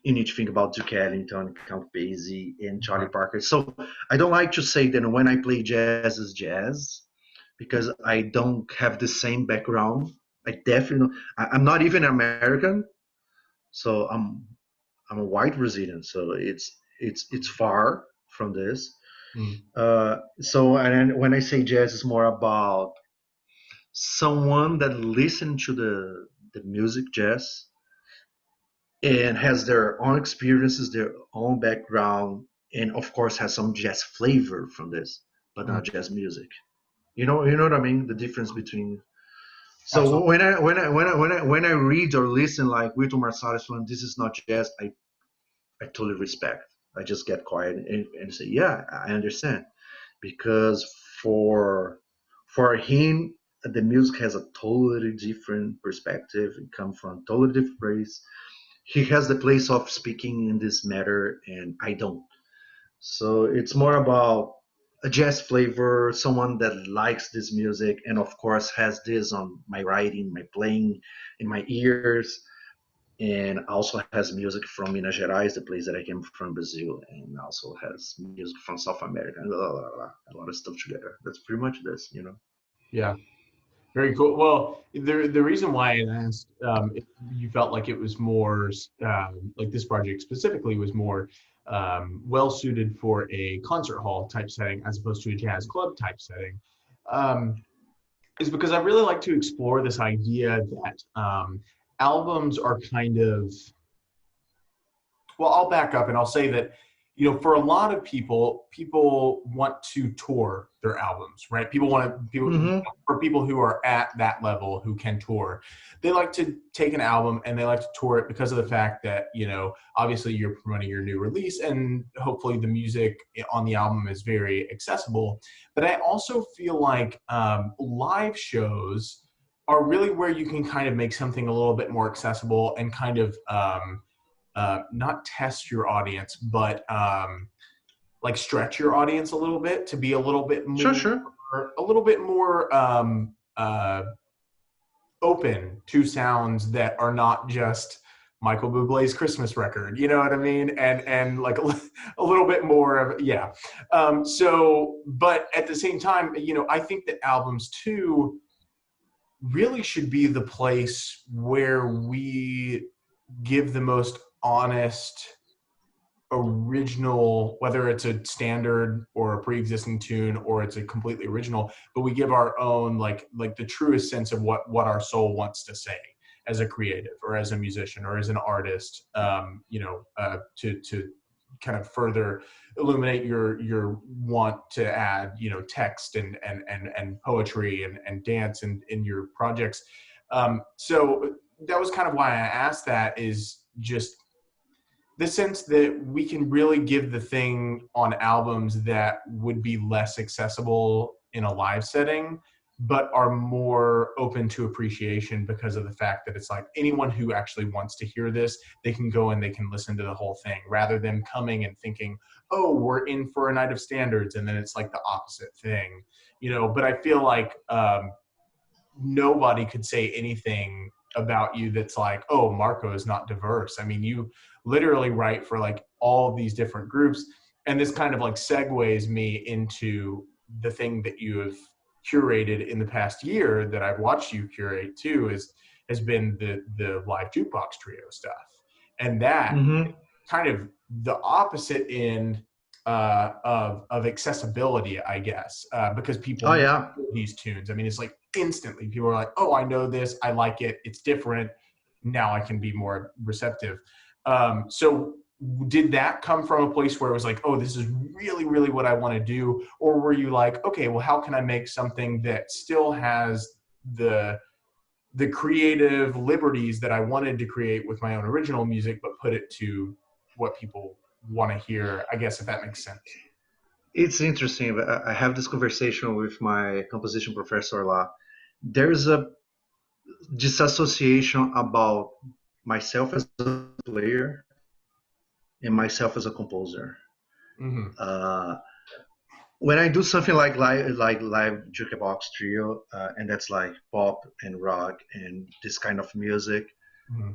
S2: need to think about Duke Ellington, Count Basie, and Charlie
S3: Right.
S2: Parker. So I don't like to say that when I play jazz is jazz because I don't have the same background. I definitely, I'm not even American, so I'm a white Brazilian. So it's far from this.
S3: Mm.
S2: So and when I say jazz, it's more about someone that listen to the music jazz and has their own experiences, their own background, and of course has some jazz flavor from this, but
S3: Mm.
S2: not jazz music. You know what I mean? The difference between. So
S3: Absolutely.
S2: when I read or listen like Vitor Marsalis, when this is not jazz, I totally respect. I just get quiet and say, yeah, I understand, because for for him the music has a totally different perspective. It comes from a totally different place. He has the place of speaking in this matter, and I don't. So it's more about a jazz flavor, someone that likes this music, and of course has this on my writing, my playing, in my ears, and also has music from Minas Gerais, the place that I came from, Brazil, and also has music from South America, and blah, blah, blah, a lot of stuff together. That's pretty much this.
S3: Yeah. Very cool. Well, the reason why I asked if you felt like it was more like this project specifically was more well suited for a concert hall type setting as opposed to a jazz club type setting, um, is because I really like to explore this idea that albums are kind of, well, I'll back up and I'll say that, for a lot of people want to tour their albums, right?
S2: Hmm.
S3: For people who are at that level who can tour, they like to take an album and they like to tour it because of the fact that, obviously you're promoting your new release and hopefully the music on the album is very accessible. But I also feel like live shows are really where you can kind of make something a little bit more accessible and kind of, not test your audience, but like stretch your audience a little bit to be a little bit
S2: Sure,
S3: more,
S2: sure.
S3: uh, open to sounds that are not just Michael Bublé's Christmas record. You know what I mean? And like a little bit more of, yeah. So, but at the same time, I think that albums too really should be the place where we give the most honest original, whether it's a standard or a pre-existing tune or it's a completely original, but we give our own like the truest sense of what our soul wants to say as a creative or as a musician or as an artist, to kind of further illuminate your want to add text and poetry and dance in your projects. So that was kind of why I asked that, is just the sense that we can really give the thing on albums that would be less accessible in a live setting, but are more open to appreciation because of the fact that it's like anyone who actually wants to hear this, they can go and they can listen to the whole thing rather than coming and thinking, oh, we're in for a night of standards. And then it's like the opposite thing, but I feel like nobody could say anything about you that's like, oh, Marco is not diverse. I mean, you literally write for like all of these different groups. And this kind of like segues me into the thing that you have curated in the past year that I've watched you curate too, has been the live jukebox trio stuff. And that
S2: Hmm.
S3: kind of the opposite end of accessibility, I guess, because people
S2: Oh
S3: know
S2: yeah.
S3: these tunes. I mean, it's like instantly people are like, oh, I know this, I like it, it's different. Now I can be more receptive. So did that come from a place where it was like, oh, this is really, really what I want to do? Or were you like, okay, well, how can I make something that still has the creative liberties that I wanted to create with my own original music, but put it to what people want to hear, I guess, if that makes sense.
S2: It's interesting. But I have this conversation with my composition professor a lot. There's a disassociation about myself as a player and myself as a composer.
S3: Mm-hmm.
S2: When I do something like live jukebox trio, and that's like pop and rock and this kind of music,
S3: Mm-hmm.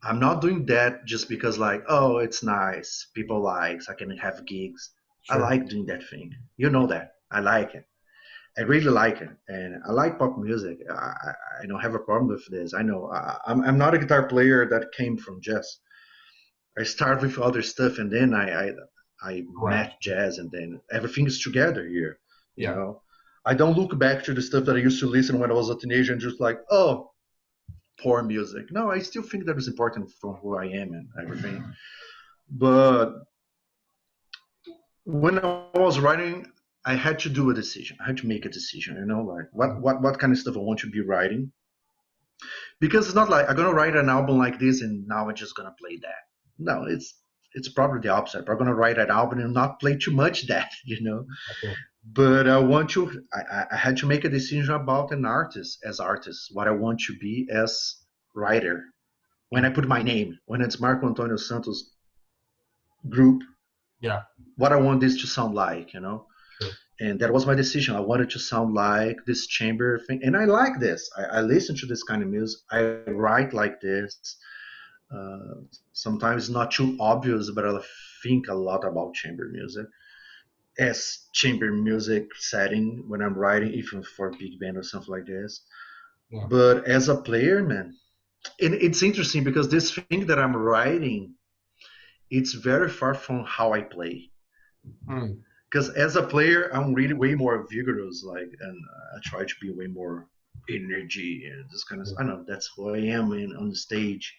S2: I'm not doing that just because like, oh, it's nice, people likes, I can have gigs. I
S3: Sure.
S2: like doing that thing. You know that I like it. I really like it, and I like pop music. I don't have a problem with this. I know I'm not a guitar player that came from jazz. I started with other stuff, and then I
S3: Right.
S2: met jazz, and then everything is together here. You
S3: Yeah.
S2: know, I don't look back to the stuff that I used to listen when I was a teenager and just like, oh, poor music. No, I still think that is important for who I am and everything. But when I was writing, I had to do a decision. I had to make a decision. Like what kind of stuff I want to be writing, because it's not like I'm gonna write an album like this and now I'm just gonna play that. No, it's probably the opposite. I'm gonna write an album and not play too much that.
S3: Okay.
S2: But I want to. I had to make a decision about an artist as artist, what I want to be as writer. When I put my name, when it's Marco Antonio Santos group,
S3: Yeah.
S2: what I want this to sound like.
S3: Sure.
S2: And that was my decision. I wanted to sound like this chamber thing, and I like this. I listen to this kind of music. I write like this. Sometimes not too obvious, but I think a lot about chamber music. as chamber music setting when I'm writing, even for big band or something like this.
S3: Yeah.
S2: But as a player, man, and it's interesting because this thing that I'm writing, it's very far from how I play.
S3: Mm.
S2: Because as a player, I'm really way more vigorous, like, and I try to be way more energy and this kind of. I don't know, that's who I am on the stage.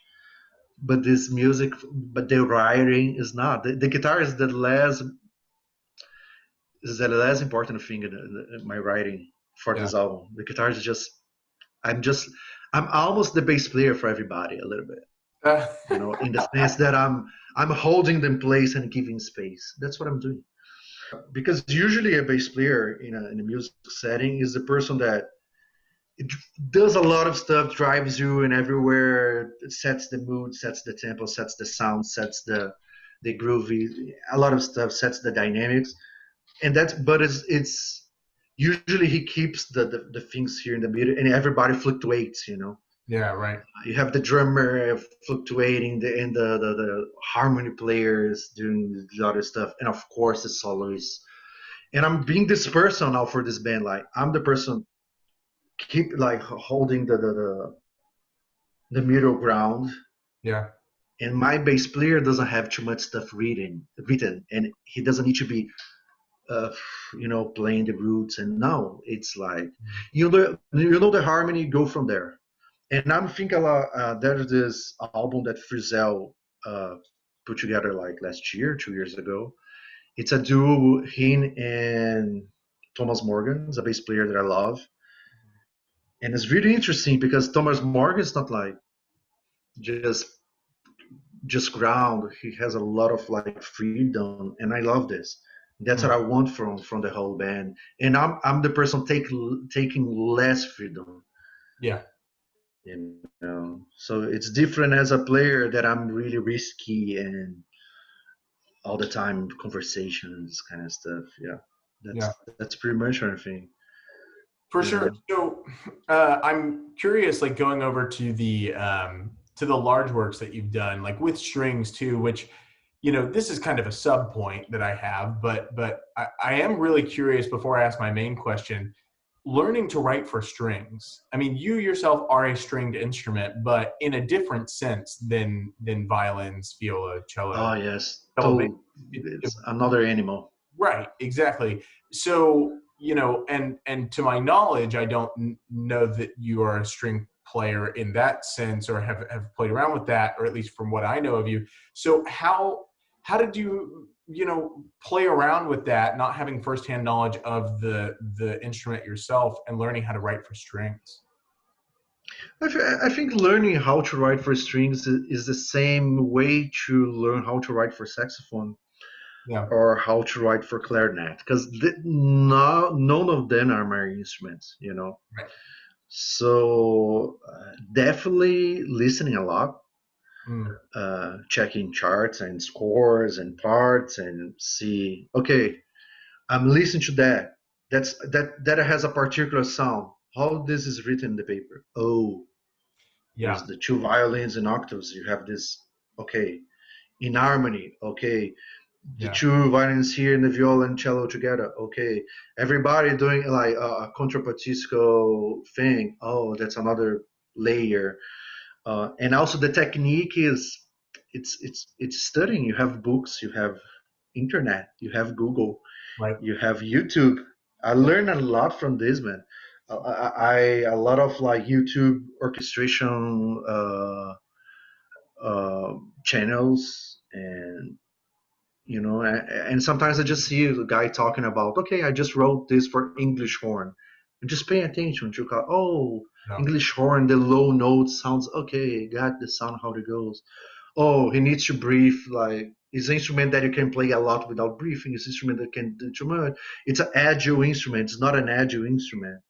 S2: But this music, but the writing is not. The guitar is the less important thing in my writing for
S3: Yeah.
S2: this album. The guitar is just. I'm just. I'm almost the bass player for everybody a little bit. In the sense that I'm holding them place and giving space. That's what I'm doing. Because usually a bass player in a music setting is the person that does a lot of stuff, drives you and everywhere, sets the mood, sets the tempo, sets the sound, sets the groovy, a lot of stuff, sets the dynamics, and it's usually he keeps the things here in the middle, and everybody fluctuates.
S3: Yeah, right.
S2: You have the drummer fluctuating, the harmony players doing the other stuff, and of course the soloists. And I'm being this person now for this band. Like I'm the person keep like holding the middle ground.
S3: Yeah.
S2: And my bass player doesn't have too much stuff written, and he doesn't need to be, uh, playing the roots. And now it's like, the harmony go from there. And I'm thinking a lot. There's this album that Frizzell put together like last year, 2 years ago. It's a duo, him and Thomas Morgan, is a bass player that I love. And it's really interesting because Thomas Morgan is not like just ground. He has a lot of like freedom, and I love this. That's what I want from the whole band. And I'm the person taking less freedom.
S3: Yeah.
S2: So it's different as a player that I'm really risky and all the time conversations kind of stuff. Yeah, that's pretty much what I think.
S3: For sure. So I'm curious, like going over to the large works that you've done, like with strings too, which, this is kind of a sub point that I have, but I am really curious before I ask my main question, learning to write for strings. I mean, you yourself are a stringed instrument, but in a different sense than violins, viola, cello.
S2: Oh yes, it's another animal.
S3: Right, exactly. So, and to my knowledge, I don't know that you are a string player in that sense, or have played around with that, or at least from what I know of you. So how did you, play around with that, not having firsthand knowledge of the instrument yourself and learning how to write for strings?
S2: I think learning how to write for strings is the same way to learn how to write for saxophone.
S3: Yeah.
S2: Or how to write for clarinet, because none of them are my instruments.
S3: Right.
S2: So definitely listening a lot, checking charts and scores and parts, and see, okay, I'm listening to that. That has a particular sound. How this is written in the paper? Oh,
S3: Yeah.
S2: there's the two violins and octaves. You have this. Okay, in harmony. Okay, the two violins here and the viola and cello together. Okay, everybody doing like a contrapuntisco thing. Oh, that's another layer. And also the technique is it's studying. You have books, you have internet, you have Google,
S3: Right.
S2: you have YouTube. I learned a lot from this, man. A lot of like YouTube orchestration channels, and sometimes I just see a guy talking about, okay, I just wrote this for English horn, and just pay attention to English horn, the low note sounds okay, got the sound how it goes. Oh, he needs to breathe, like it's an instrument that you can play a lot without breathing. It's an instrument that can do too much. It's an agile instrument. It's not an agile instrument.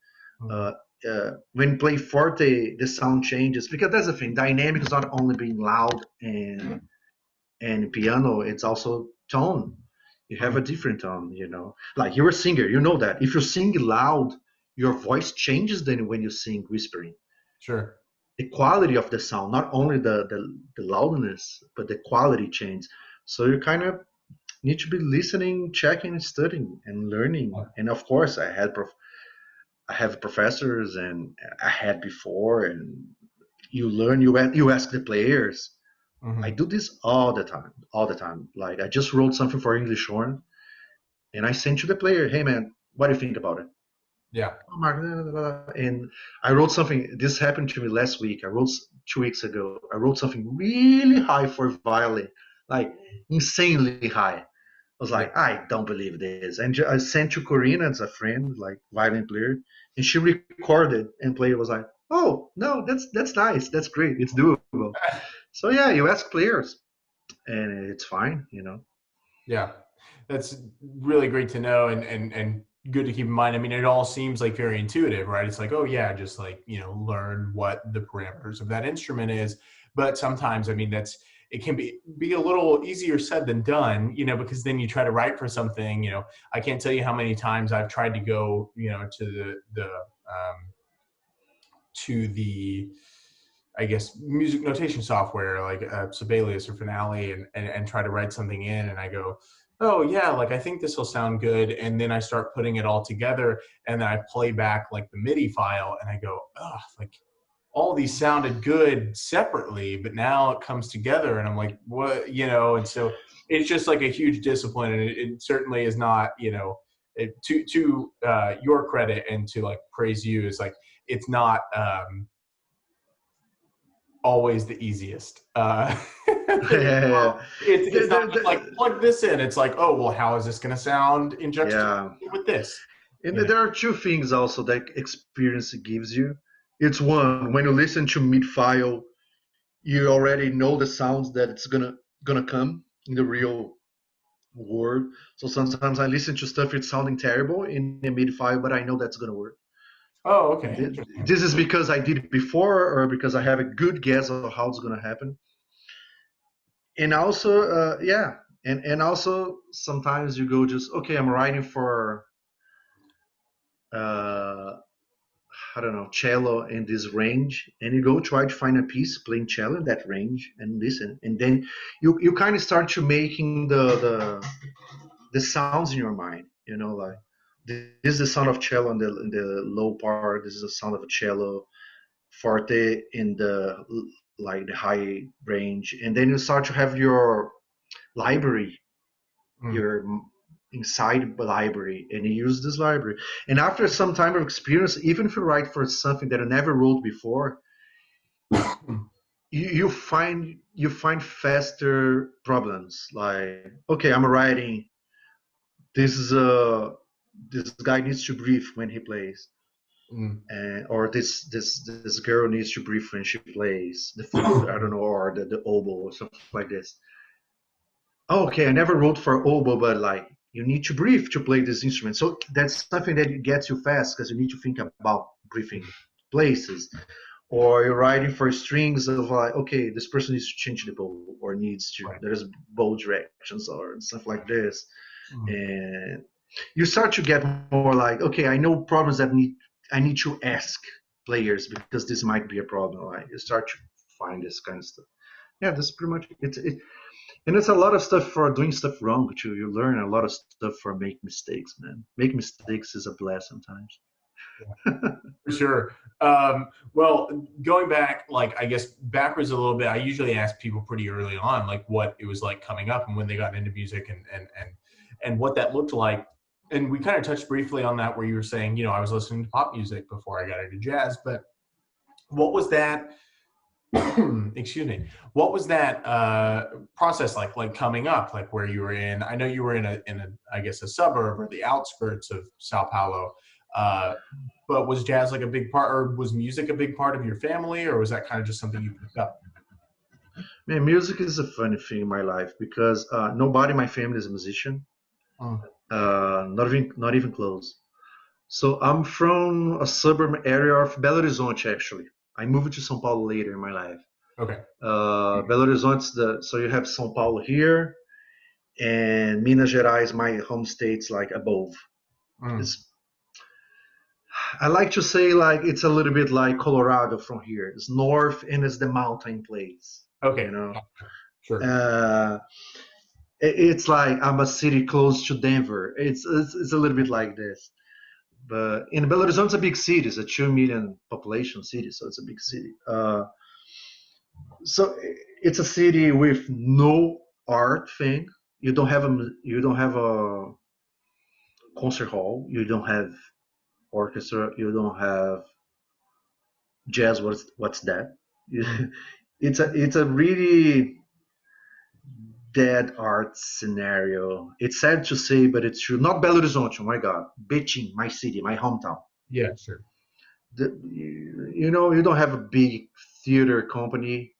S2: When you play forte, the sound changes, because that's the thing. Dynamic is not only being loud and piano, it's also tone. You have a different tone, like you're a singer, that if you sing loud, your voice changes than when you sing whispering.
S3: Sure.
S2: The quality of the sound, not only the loudness, but the quality change. So you kind of need to be listening, checking, studying, and learning. And of course, I have professors, and I had before, and you learn. You ask the players. I do this all the time, all the time. Like I just wrote something for English horn, and I sent to the player, "Hey man, what do you think about it?"
S3: Yeah.
S2: Oh, Mark, blah, blah, blah. And I wrote something. This happened to me last week. I wrote 2 weeks ago. I wrote something really high for violin, like insanely high. I was
S3: Yeah.
S2: like, I don't believe this. And I sent to Corina as a friend, like violin player, and she recorded. And player was like, "Oh no, that's nice. That's great. It's doable." So yeah, you ask players, and it's fine, you know.
S3: Yeah, that's really great to know, and good to keep in mind. I mean, it all seems like very intuitive, right? It's like, oh yeah, just like, you know, learn what the parameters of that instrument is. But sometimes, I mean, it can be a little easier said than done, you know, because then you try to write for something, you know. I can't tell you how many times I've tried to go, you know, to the I guess music notation software like Sibelius or Finale, and try to write something in, and I go, oh yeah, like I think this will sound good, and then I start putting it all together, and then I play back like the MIDI file, and I go, oh, like all these sounded good separately, but now it comes together, and I'm like, what, you know? And so it's just like a huge discipline, and it certainly is not, you know, to your credit and to like praise you, is like it's not always the easiest.
S2: Yeah,
S3: It's not just like plug this in. It's like, oh, well, how is this going to sound in juxtaposition with this?
S2: And
S3: You know?
S2: there are two things also that experience gives you. It's one, when you listen to mid file, you already know the sounds that it's gonna come in the real world. So sometimes I listen to stuff it's sounding terrible in the mid file, but I know that's gonna work.
S3: Oh, okay.
S2: And
S3: Interesting.
S2: this is because I did it before, or because I have a good guess of how it's gonna happen. And also, and also sometimes you go just okay. I'm writing for uh, I don't know, cello in this range, and you go try to find a piece playing cello in that range and listen, and then you kind of start to making the sounds in your mind, you know, like this is the sound of cello in the low part, this is the sound of a cello forte in the like the high range, and then you start to have your library,
S3: Mm.
S2: your inside the library, and you use this library, and after some time of experience, even if you write for something that you never wrote before, you find faster problems, like okay, I'm writing this is this guy needs to breathe when he plays,
S3: Mm.
S2: or this girl needs to breathe when she plays the flute, I don't know, or the oboe or something like this. Okay, I never wrote for oboe, but like you need to breathe to play this instrument. So that's something that gets you fast because you need to think about breathing places. Or you're writing for strings of like, okay, this person needs to change the bow or needs to,
S3: Right.
S2: there's bow directions or stuff like this.
S3: Mm.
S2: And you start to get more like, okay, I know problems that I need to ask players because this might be a problem. Like you start to find this kind of stuff. Yeah, that's pretty much it. And it's a lot of stuff for doing stuff wrong too. You learn a lot of stuff for make mistakes, man. Make mistakes is a blast sometimes.
S3: For sure. Well, going back, like I guess backwards a little bit, I usually ask people pretty early on, like what it was like coming up and when they got into music, and what that looked like. And we kind of touched briefly on that, where you were saying, you know, I was listening to pop music before I got into jazz, but what was that? Excuse me. What was that process like coming up, like where you were in? I know you were in a I guess a suburb or the outskirts of Sao Paulo. But was jazz like a big part, or was music a big part of your family, or was that kind of just something you picked up?
S2: Man, music is a funny thing in my life because nobody in my family is a musician.
S3: Oh,
S2: Not even close. So I'm from a suburban area of Belo Horizonte. Actually, I moved to São Paulo later in my life.
S3: okay.
S2: Belo Horizonte's so you have São Paulo here, and Minas Gerais, my home state's like above.
S3: Mm.
S2: It's I like to say like it's a little bit like Colorado from here. It's north and it's the mountain place, you
S3: Okay.
S2: know.
S3: Sure.
S2: Uh, It's like I'm a city close to Denver. It's a little bit like this. But in Belo Horizonte, it's a big city. It's a 2 million population city, so it's a big city. So it's a city with no art thing. You don't have a concert hall. You don't have orchestra. You don't have jazz. What's that? It's a really dead art scenario. It's sad to say, but it's true. Not Belo Horizonte. Oh my God, Betim, my city, my hometown.
S3: Yeah, sure.
S2: You don't have a big theater company.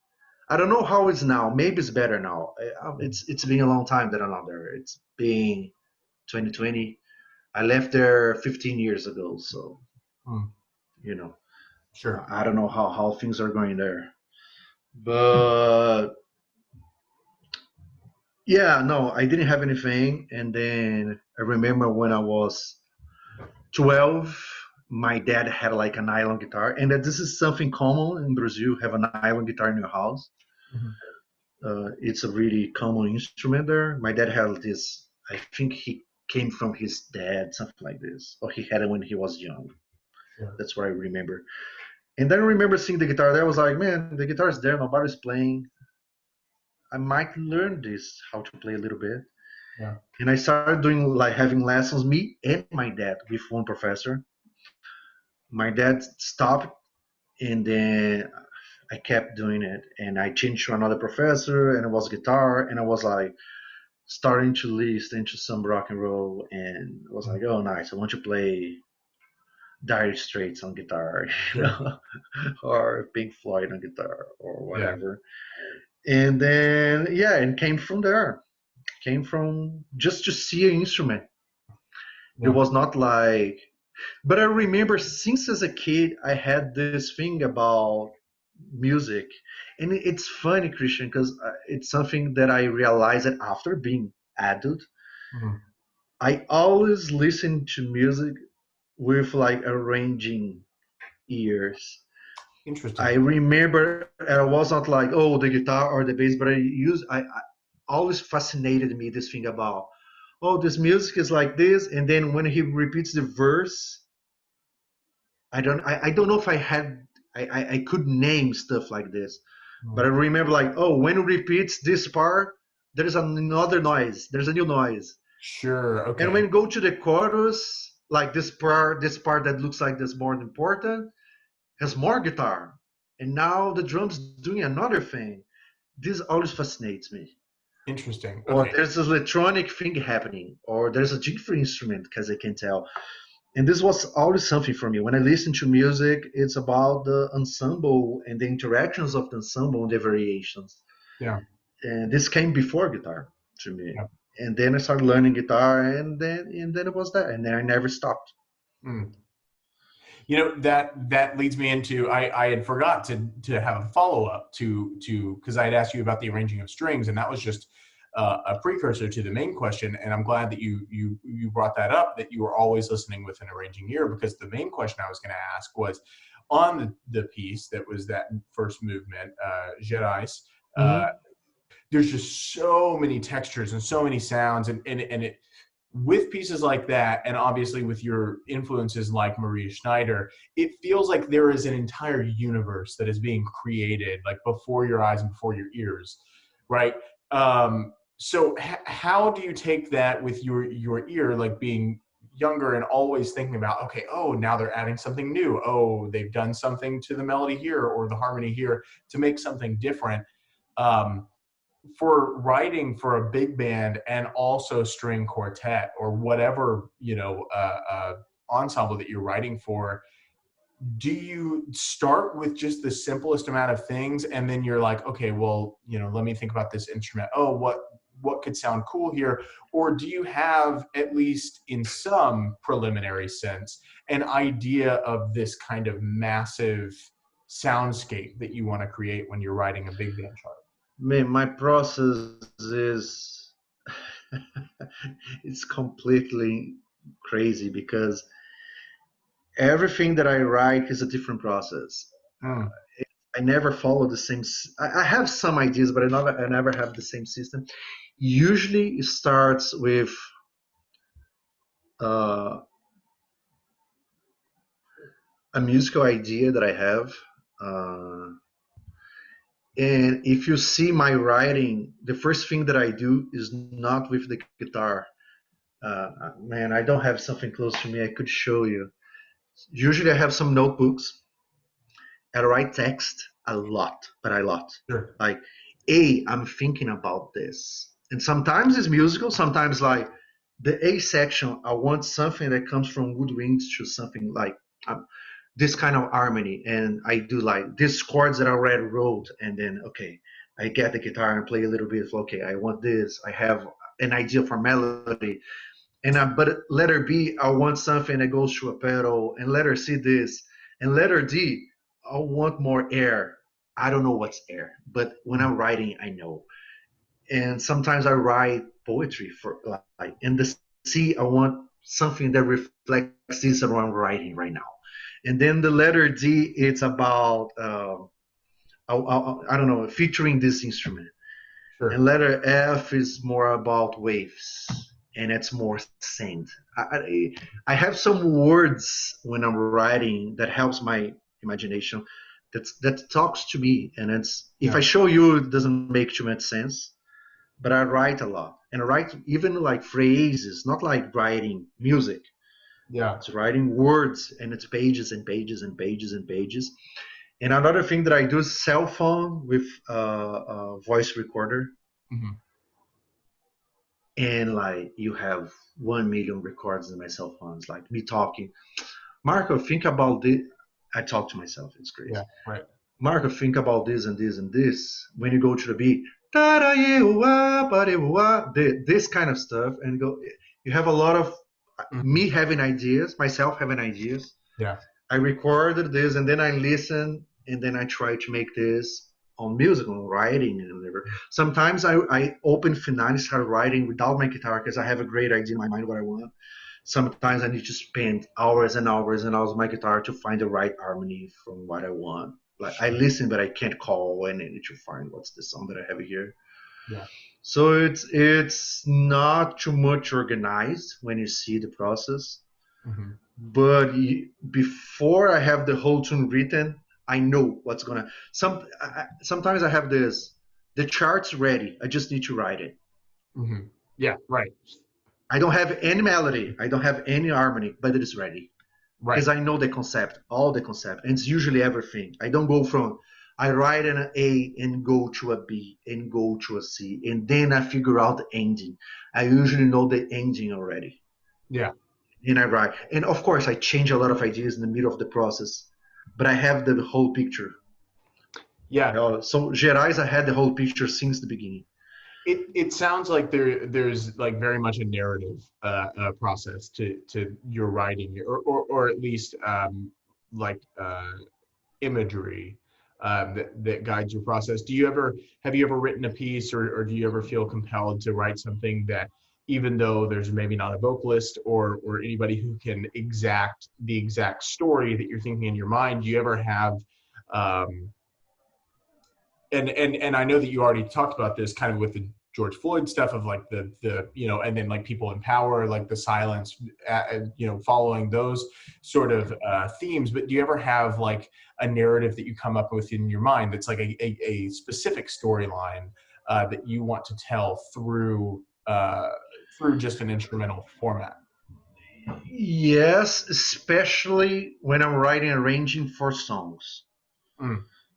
S2: I don't know how it's now. Maybe it's better now. It's been a long time that I'm not there. It's been 2020. I left there 15 years ago, so you know,
S3: Sure.
S2: I don't know how things are going there. But yeah, no, I didn't have anything. And then I remember when I was 12, my dad had like a nylon guitar, and that this is something common in Brazil. Have a nylon guitar in your house. It's a really common instrument there. My dad had this. I think he came from his dad, something like this, or he had it when he was young.
S3: Sure.
S2: That's what I remember. And then I remember seeing the guitar there. I was like, man, the guitar is there. Nobody's playing. I might learn this, how to play a little bit.
S3: Yeah.
S2: And I started doing like having lessons, me and my dad, with one professor. My dad stopped, and then I kept doing it. And I changed to another professor, and it was guitar, and I was like starting to listen to some rock and roll, and I was like, oh, nice. I want to play Dire Straits on guitar, or Pink Floyd on guitar, or whatever. And then and came from there. Came from just to see an instrument. It was not like, but I remember since as a kid I had this thing about music, and it's funny, Christian, because it's something that I realized after being adult. I always listen to music with like arranging ears.
S3: Interesting.
S2: I remember I was not like, oh, the guitar or the bass, but I always fascinated me this thing about, oh, this music is like this, and then when he repeats the verse, I don't know if I could name stuff like this, but I remember like, oh, when it repeats this part, there is another noise. There's a new noise.
S3: Sure. Okay.
S2: And when you go to the chorus, like this part that looks like this more important, has more guitar, and now the drums doing another thing. This always fascinates me.
S3: Interesting.
S2: Or there's this electronic thing happening, or there's a different instrument, because I can tell. And this was always something for me. When I listen to music, it's about the ensemble and the interactions of the ensemble and the variations.
S3: Yeah.
S2: And this came before guitar to me. Yeah. And then I started learning guitar, and then it was that, and then I never stopped.
S3: You know, that leads me into, I had forgot to have a follow-up to because I had asked you about the arranging of strings, and that was just a precursor to the main question. And I'm glad that you brought that up, that you were always listening with an arranging ear, because the main question I was going to ask was on the piece that was that first movement, Gerais. There's just so many textures and so many sounds, and it, with pieces like that, and obviously with your influences like Maria Schneider, it feels like there is an entire universe that is being created, like before your eyes and before your ears, right? So how do you take that with your ear, like being younger and always thinking about, okay, oh, now they're adding something new. Oh, they've done something to the melody here or the harmony here to make something different. For writing for a big band and also string quartet or whatever, ensemble that you're writing for, do you start with just the simplest amount of things and then you're like, okay, well, let me think about this instrument. Oh, what could sound cool here? Or do you have, at least in some preliminary sense, an idea of this kind of massive soundscape that you want to create when you're writing a big band chart?
S2: My process is it's completely crazy, because everything that I write is a different process. I never follow the same. I have some ideas, but I never have the same system. Usually it starts with a musical idea that I have. And if you see my writing, the first thing that I do is not with the guitar. Man, I don't have something close to me I could show you. Usually I have some notebooks. I write text a lot, but a lot.
S3: Sure.
S2: Like, A, I'm thinking about this. And sometimes it's musical, sometimes like the A section, I want something that comes from woodwinds to something like this kind of harmony. And I do like these chords that I already wrote. And then, okay, I get the guitar and play a little bit. Okay, I want this. I have an idea for melody. But letter B, I want something that goes to a pedal. And letter C, this. And letter D, I want more air. I don't know what's air, but when I'm writing, I know. And sometimes I write poetry for like in the C, I want something that reflects this that I'm writing right now. And then the letter D, it's about I don't know, featuring this instrument.
S3: Sure.
S2: And letter F is more about waves, and it's more sand. I have some words when I'm writing that helps my imagination, that talks to me, and it's if I show you, it doesn't make too much sense. But I write a lot, and I write even like phrases, not like writing music.
S3: Yeah.
S2: It's writing words, and it's pages and pages and pages and pages. And another thing that I do is cell phone with a voice recorder.
S3: Mm-hmm.
S2: And like you have 1 million records in my cell phones, like me talking. Marco, think about this. I talk to myself. It's crazy.
S3: Yeah, right.
S2: Marco, think about this and this and this. When you go to the beat, this kind of stuff, and go. You have a lot of me having ideas, myself having ideas.
S3: Yeah.
S2: I recorded this, and then I listen, and then I try to make this on music, on writing, and whatever. Sometimes I open Finale, start writing without my guitar because I have a great idea in my mind what I want. Sometimes I need to spend hours and hours and hours on my guitar to find the right harmony from what I want. Like I listen, but I can't call, and I need to find what's the song that I have here.
S3: Yeah.
S2: So it's not too much organized when you see the process.
S3: Mm-hmm.
S2: But before I have the whole tune written, I know what's gonna. Sometimes I have the charts ready. I just need to write it.
S3: Mm-hmm. Yeah, right.
S2: I don't have any melody. I don't have any harmony, but it is ready.
S3: Right.
S2: Because I know the concept, all the concept, and it's usually everything. I don't go from. I write an A and go to a B and go to a C, and then I figure out the ending. I usually know the ending already.
S3: Yeah.
S2: And I write. And of course, I change a lot of ideas in the middle of the process, but I have the whole picture.
S3: Yeah.
S2: So Gerais, I had the whole picture since the beginning.
S3: It sounds like there's like very much a narrative process to your writing, or at least imagery that guides your process. Have you ever written a piece, or do you ever feel compelled to write something that, even though there's maybe not a vocalist or anybody who can exact the exact story that you're thinking in your mind, do you ever have and I know that you already talked about this kind of with the George Floyd stuff of like the and then like people in power, like the silence, following those sort of themes. But do you ever have like a narrative that you come up with in your mind that's like a specific storyline that you want to tell through just an instrumental format?
S2: Yes, especially when I'm writing arranging for songs.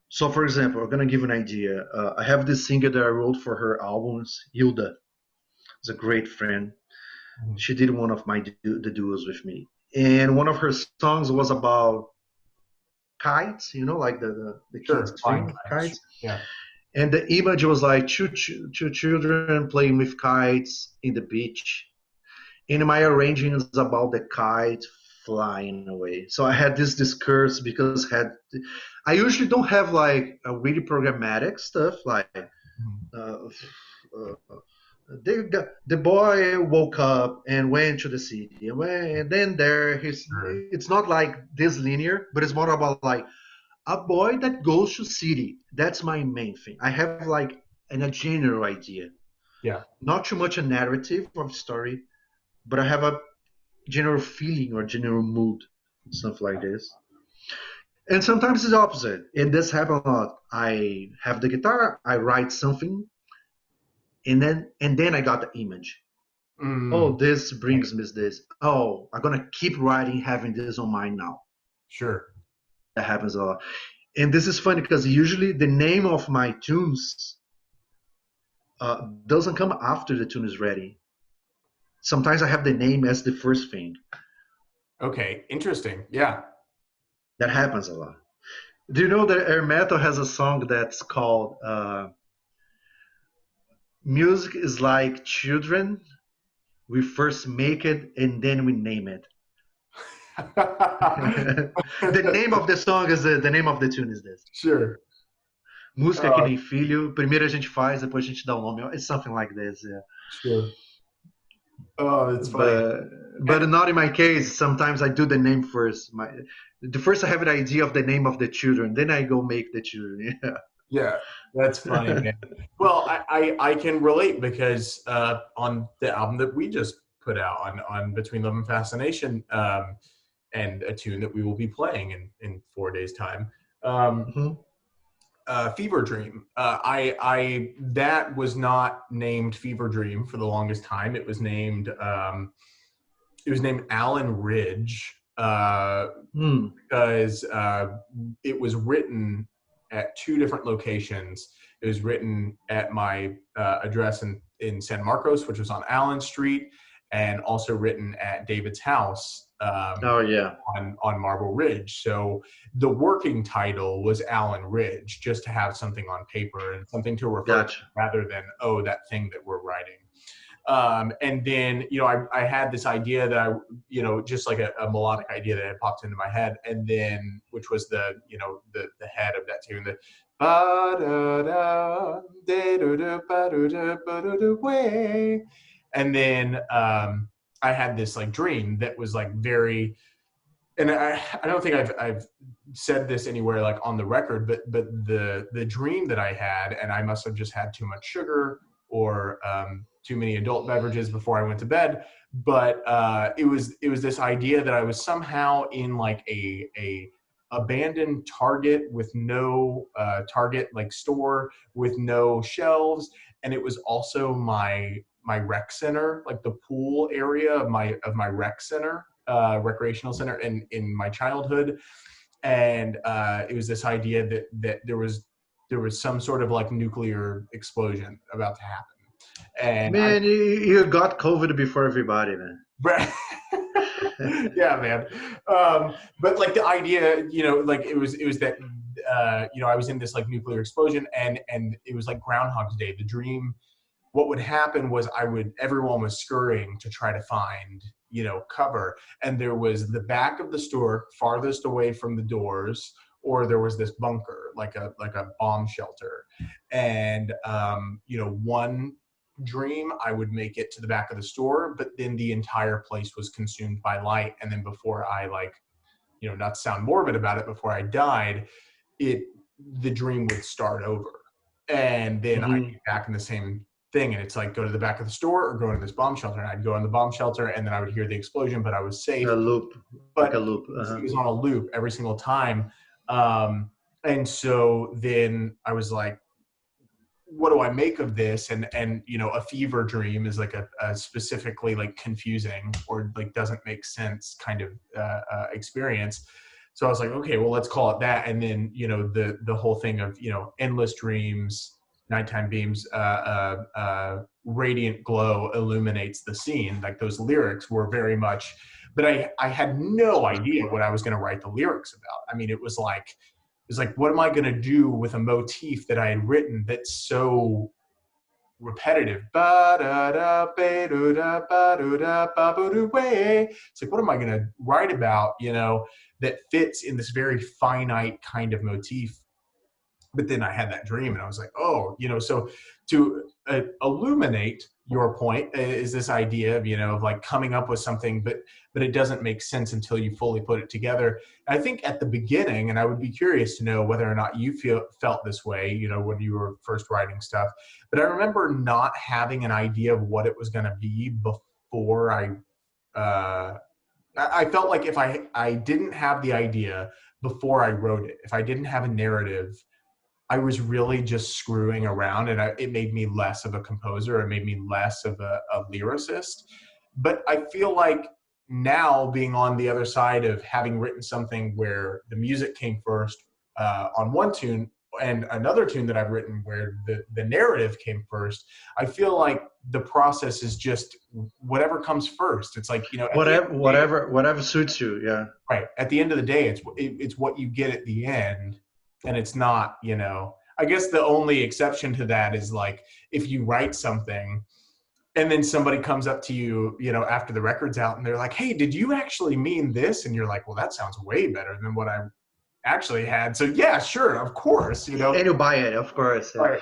S2: So, for example, I'm going to give an idea. I have this singer that I wrote for her albums, Hilda. Is a great friend. She did one of the duos with me. And one of her songs was about kites, like the kids flying kites.
S3: Yeah.
S2: And the image was like two children playing with kites in the beach. And my arranging is about the kite flying away. So I had this discourse because I usually don't have like a really programmatic stuff like the boy woke up and went to the city and then it's not like this linear, but it's more about like a boy that goes to city. That's my main thing. I have like a general idea.
S3: Yeah.
S2: Not too much a narrative of story, but I have a general feeling or general mood, something like this. And sometimes it's the opposite. And this happens a lot. I have the guitar, I write something, and then I got the image. Oh,
S3: Mm,
S2: this brings me this. Oh, I'm gonna keep writing, having this on mind now.
S3: sure.
S2: That happens a lot. And this is funny because usually the name of my tunes doesn't come after the tune is ready. Sometimes I have the name as the first thing.
S3: Okay. Interesting. Yeah.
S2: That happens a lot. Do you know that Air Metal has a song that's called Music is Like Children? We first make it and then we name it. The name of the song is the name of the tune is this.
S3: Sure.
S2: Música é que
S3: Uh,
S2: nem filho. Primeiro a gente faz, depois a gente dá o nome. It's something like this. Yeah.
S3: sure. Oh, that's funny.
S2: But not in my case. Sometimes I do the name first. The first I have an idea of the name of the children, then I go make the children. Yeah.
S3: Yeah, that's funny, man. Well, I can relate because on the album that we just put out on Between Love and Fascination, and a tune that we will be playing in 4 days' time,
S2: Mm-hmm.
S3: Fever Dream. I that was not named Fever Dream for the longest time. It was named Allen Ridge because it was written at 2 different locations. It was written at my address in San Marcos, which was on Allen Street, and also written at David's house
S2: Oh yeah.
S3: on Marble Ridge. So the working title was Allen Ridge, just to have something on paper and something to refer
S2: Gotcha.
S3: to rather than, oh, that thing that we're writing. And then, I had this idea that just like a melodic idea that had popped into my head, and then, which was the head of that tune, the ba-da-da, da-da-da, ba-da-da, ba-da-da, way. And then I had this like dream that was like very, and I don't think I've said this anywhere like on the record, but the dream that I had, and I must have just had too much sugar or too many adult beverages before I went to bed. But it was this idea that I was somehow in like a abandoned Target with no Target like store with no shelves, and it was also my rec center, like the pool area of my rec center, recreational center in my childhood. And it was this idea that there was some sort of like nuclear explosion about to happen. And
S2: Man, you got COVID before everybody, man.
S3: yeah, man. But like the idea, like it was that, I was in this like nuclear explosion, and it was like Groundhog's Day. The dream, what would happen was everyone was scurrying to try to find, cover. And there was the back of the store farthest away from the doors, or there was this bunker, like a bomb shelter. And, one dream, I would make it to the back of the store, but then the entire place was consumed by light. And then before I not to sound morbid about it, before I died, the dream would start over. And then I'd be back in the same thing, and it's like, go to the back of the store or go to this bomb shelter. And I'd go in the bomb shelter, and then I would hear the explosion, but I was safe.
S2: A loop.
S3: But
S2: Like a loop.
S3: it was on a loop every single time. And so then I was like, what do I make of this? And a fever dream is like a specifically like confusing or like doesn't make sense kind of experience. So I was like, okay, well, let's call it that. And then, the whole thing of, endless dreams, nighttime beams, radiant glow illuminates the scene. Like those lyrics were very much, but I had no idea what I was going to write the lyrics about. I mean, it was like, what am I going to do with a motif that I had written that's so repetitive? It's like, what am I going to write about, that fits in this very finite kind of motif But then I had that dream and I was like, oh, so to illuminate your point is this idea of, of like coming up with something, but it doesn't make sense until you fully put it together. I think at the beginning, and I would be curious to know whether or not you felt this way, when you were first writing stuff, but I remember not having an idea of what it was going to be before I felt like if I didn't have the idea before I wrote it, if I didn't have a narrative, I was really just screwing around, and it made me less of a composer. It made me less of a lyricist. But I feel like now, being on the other side of having written something where the music came first on one tune, and another tune that I've written where the narrative came first, I feel like the process is just whatever comes first. It's like,
S2: whatever suits you. Yeah.
S3: Right. At the end of the day, it's what you get at the end. And it's not, I guess the only exception to that is like if you write something and then somebody comes up to you, after the record's out and they're like, hey, did you actually mean this? And you're like, well, that sounds way better than what I actually had. So yeah, sure, of course,
S2: And you buy it, of course.
S3: Right.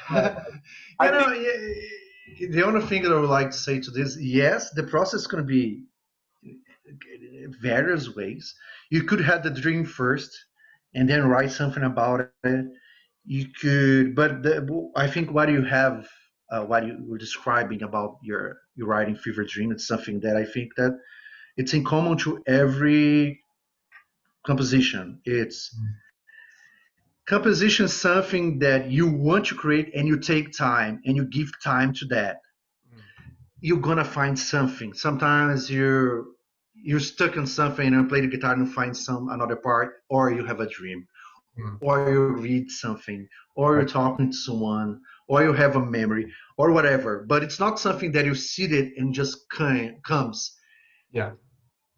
S2: The only thing that I would like to say to this, yes, the process is going to be various ways. You could have the dream first and then write something about it. You could, but I think what you have, what you were describing about your writing fever dream, it's something that I think that it's in common to every composition. It's composition, something that you want to create and you take time and you give time to that. You're gonna find something. Sometimes you're stuck on something and you play the guitar and find another part, or you have a dream, or you read something, or you're talking to someone, or you have a memory, or whatever. But it's not something that you sit it and just comes.
S3: Yeah.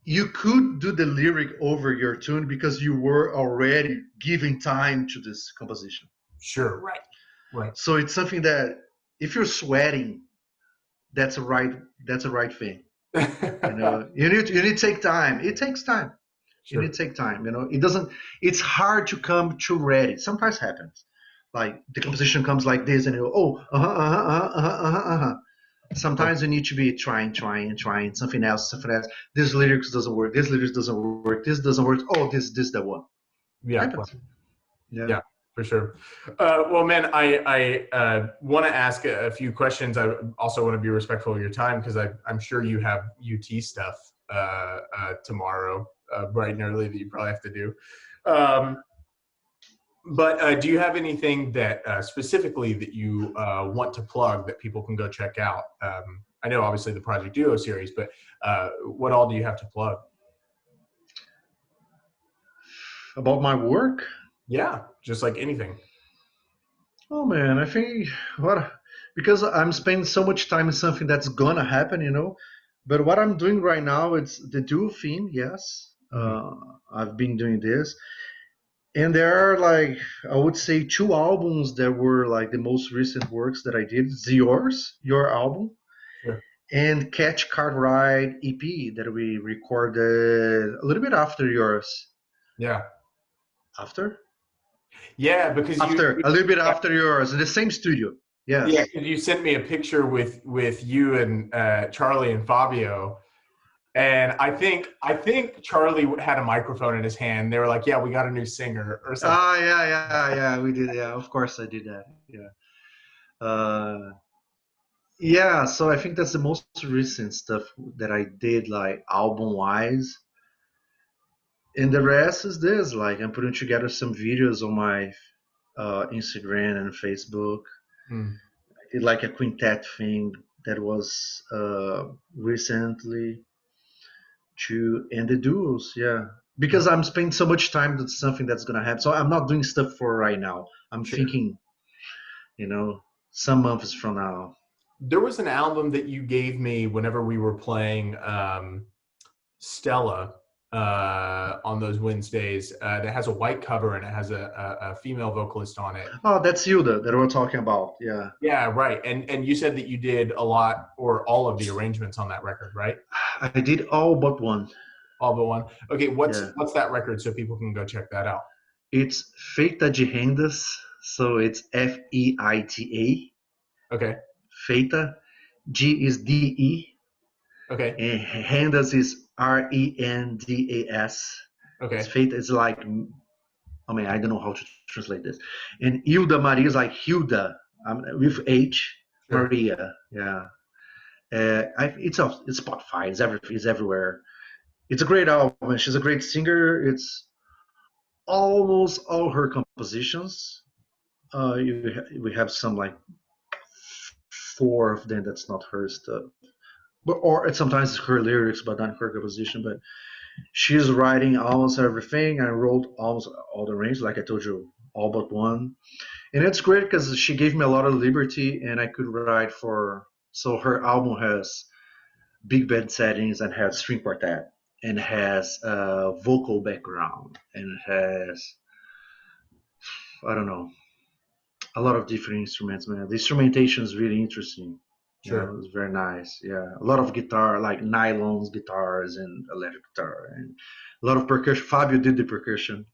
S2: You could do the lyric over your tune because you were already giving time to this composition.
S3: Sure. Right.
S2: So it's something that if you're sweating, that's a right thing. You need to take time. It takes time. Sure. You need to take time. It's hard to come too ready. Sometimes happens. Like the composition comes like this and you go, Sometimes you need to be trying, something else. This lyrics doesn't work. This lyrics doesn't work. This doesn't work. Oh, this the one.
S3: Yeah. Yeah, for sure. Well, man, I want to ask a few questions. I also want to be respectful of your time because I'm sure you have UT stuff tomorrow, bright and early, that you probably have to do. But do you have anything that specifically that you want to plug that people can go check out? I know obviously the Project Duo series, but what all do you have to plug?
S2: About my work?
S3: Yeah, just like anything.
S2: Oh man, I think because I'm spending so much time in something that's gonna happen, But what I'm doing right now, it's the duo theme. Yes, I've been doing this. And there are I would say 2 albums that were like the most recent works that I did. Your album,
S3: sure.
S2: And Catch Cartwright EP that we recorded a little bit after yours.
S3: Yeah.
S2: After?
S3: Yeah, because
S2: a little bit after yours in the same studio. Yes.
S3: Yeah, you sent me a picture with you and Charlie and Fabio. And I think Charlie had a microphone in his hand. They were like, "Yeah, we got a new singer," or something.
S2: Oh yeah, we did. Yeah, of course I did that. Yeah. So I think that's the most recent stuff that I did, like album-wise. And the rest is this. Like I'm putting together some videos on my Instagram and Facebook. I did like a quintet thing that was recently. And the duos, yeah, because I'm spending so much time with something that's gonna happen. So I'm not doing stuff for right now. I'm thinking, some months from now.
S3: There was an album that you gave me whenever we were playing Stella on those Wednesdays that has a white cover and it has a female vocalist on it.
S2: Oh, that's Hilda that we're talking about. Yeah.
S3: Yeah, right. And you said that you did a lot or all of the arrangements on that record, right?
S2: I did all but one.
S3: All but one. Okay, what's that record so people can go check that out?
S2: It's Feita de Rendas, so it's Feita.
S3: Okay.
S2: Feita. G is DE,
S3: Okay.
S2: and Rendas is RENDAS. It's
S3: Okay.
S2: Feita. It's like, I mean, I don't know how to translate this. And Hilda Maria is like Hilda, with H,
S3: Sure.
S2: Maria. Yeah. It's on Spotify. It's everywhere. It's a great album. She's a great singer. It's almost all her compositions. We have some like 4 of them that's not her stuff, but or sometimes it's her lyrics, but not her composition. But she's writing almost everything. I wrote almost all the range, like I told you, all but one. And it's great because she gave me a lot of liberty, and I could write for. So her album has big band settings and has string quartet and has vocal background and has, I don't know, a lot of different instruments, man. The instrumentation is really interesting.
S3: Sure.
S2: It's very nice. Yeah, a lot of guitar, like nylons guitars and electric guitar, and a lot of percussion. Fabio did the percussion.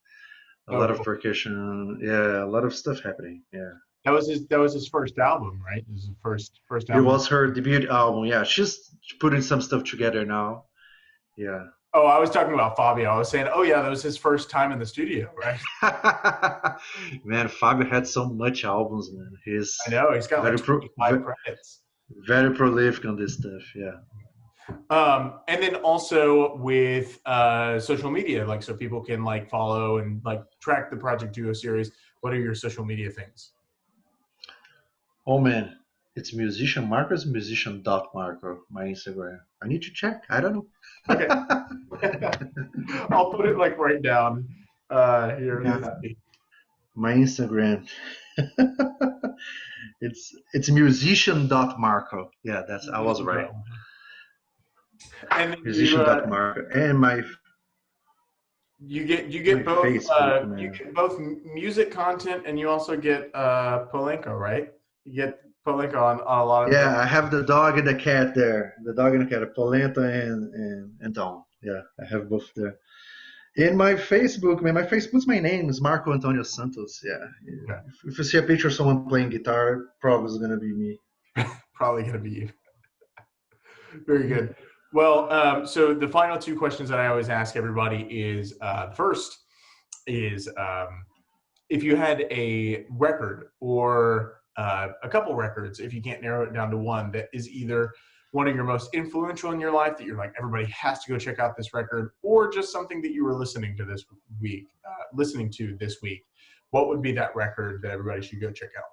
S2: A lot of
S3: cool.
S2: percussion. Yeah, a lot of stuff happening. Yeah.
S3: That was his first album, right? This is the first
S2: It
S3: album.
S2: was her debut album. Yeah, she's putting some stuff together now. Yeah.
S3: Oh, I was talking about Fabio. I was saying, oh yeah, that was his first time in the studio, right?
S2: Man, Fabio had so much albums, man.
S3: I know, he's got like 25 credits.
S2: Very prolific on this stuff, yeah.
S3: And then also with social media, like so people can like follow and like track the Project Duo series. What are your social media things?
S2: Oh man, it's musician Marcos, musician dot Marco, my Instagram. I need to check. I don't know.
S3: Okay. I'll put it like right down here.
S2: Yeah. My Instagram. it's musician dot Marco. Yeah, that's I was right.
S3: And
S2: musician dot Marco. And my
S3: you get both
S2: Facebook,
S3: you get both music content and you also get Polenko, right? You get Polenko on a lot of
S2: I have the dog and the cat there. The dog and the cat, Polenta and Tom. Yeah, I have both there. In my Facebook, man, my Facebook's my name is Marco Antonio Santos. Yeah. Okay. If you see a picture of someone playing guitar, probably is gonna be me.
S3: Probably gonna be you. Very good. Well, so the final 2 questions that I always ask everybody is first is if you had a record or a couple records, if you can't narrow it down to one, that is either one of your most influential in your life that you're like, everybody has to go check out this record, or just something that you were listening to this week, what would be that record that everybody should go check out?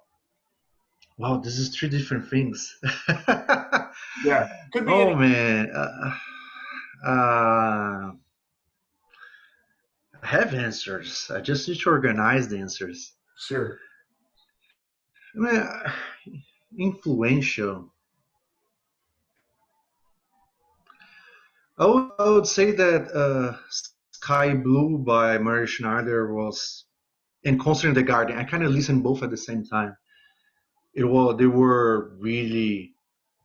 S2: Wow, this is 3 different things.
S3: Yeah, could be.
S2: Oh man, I have answers. I just need to organize the answers.
S3: Sure.
S2: I mean, influential. I would say that Sky Blue by Murray Schneider was, and Concert in the Garden. I kind of listened both at the same time. They were really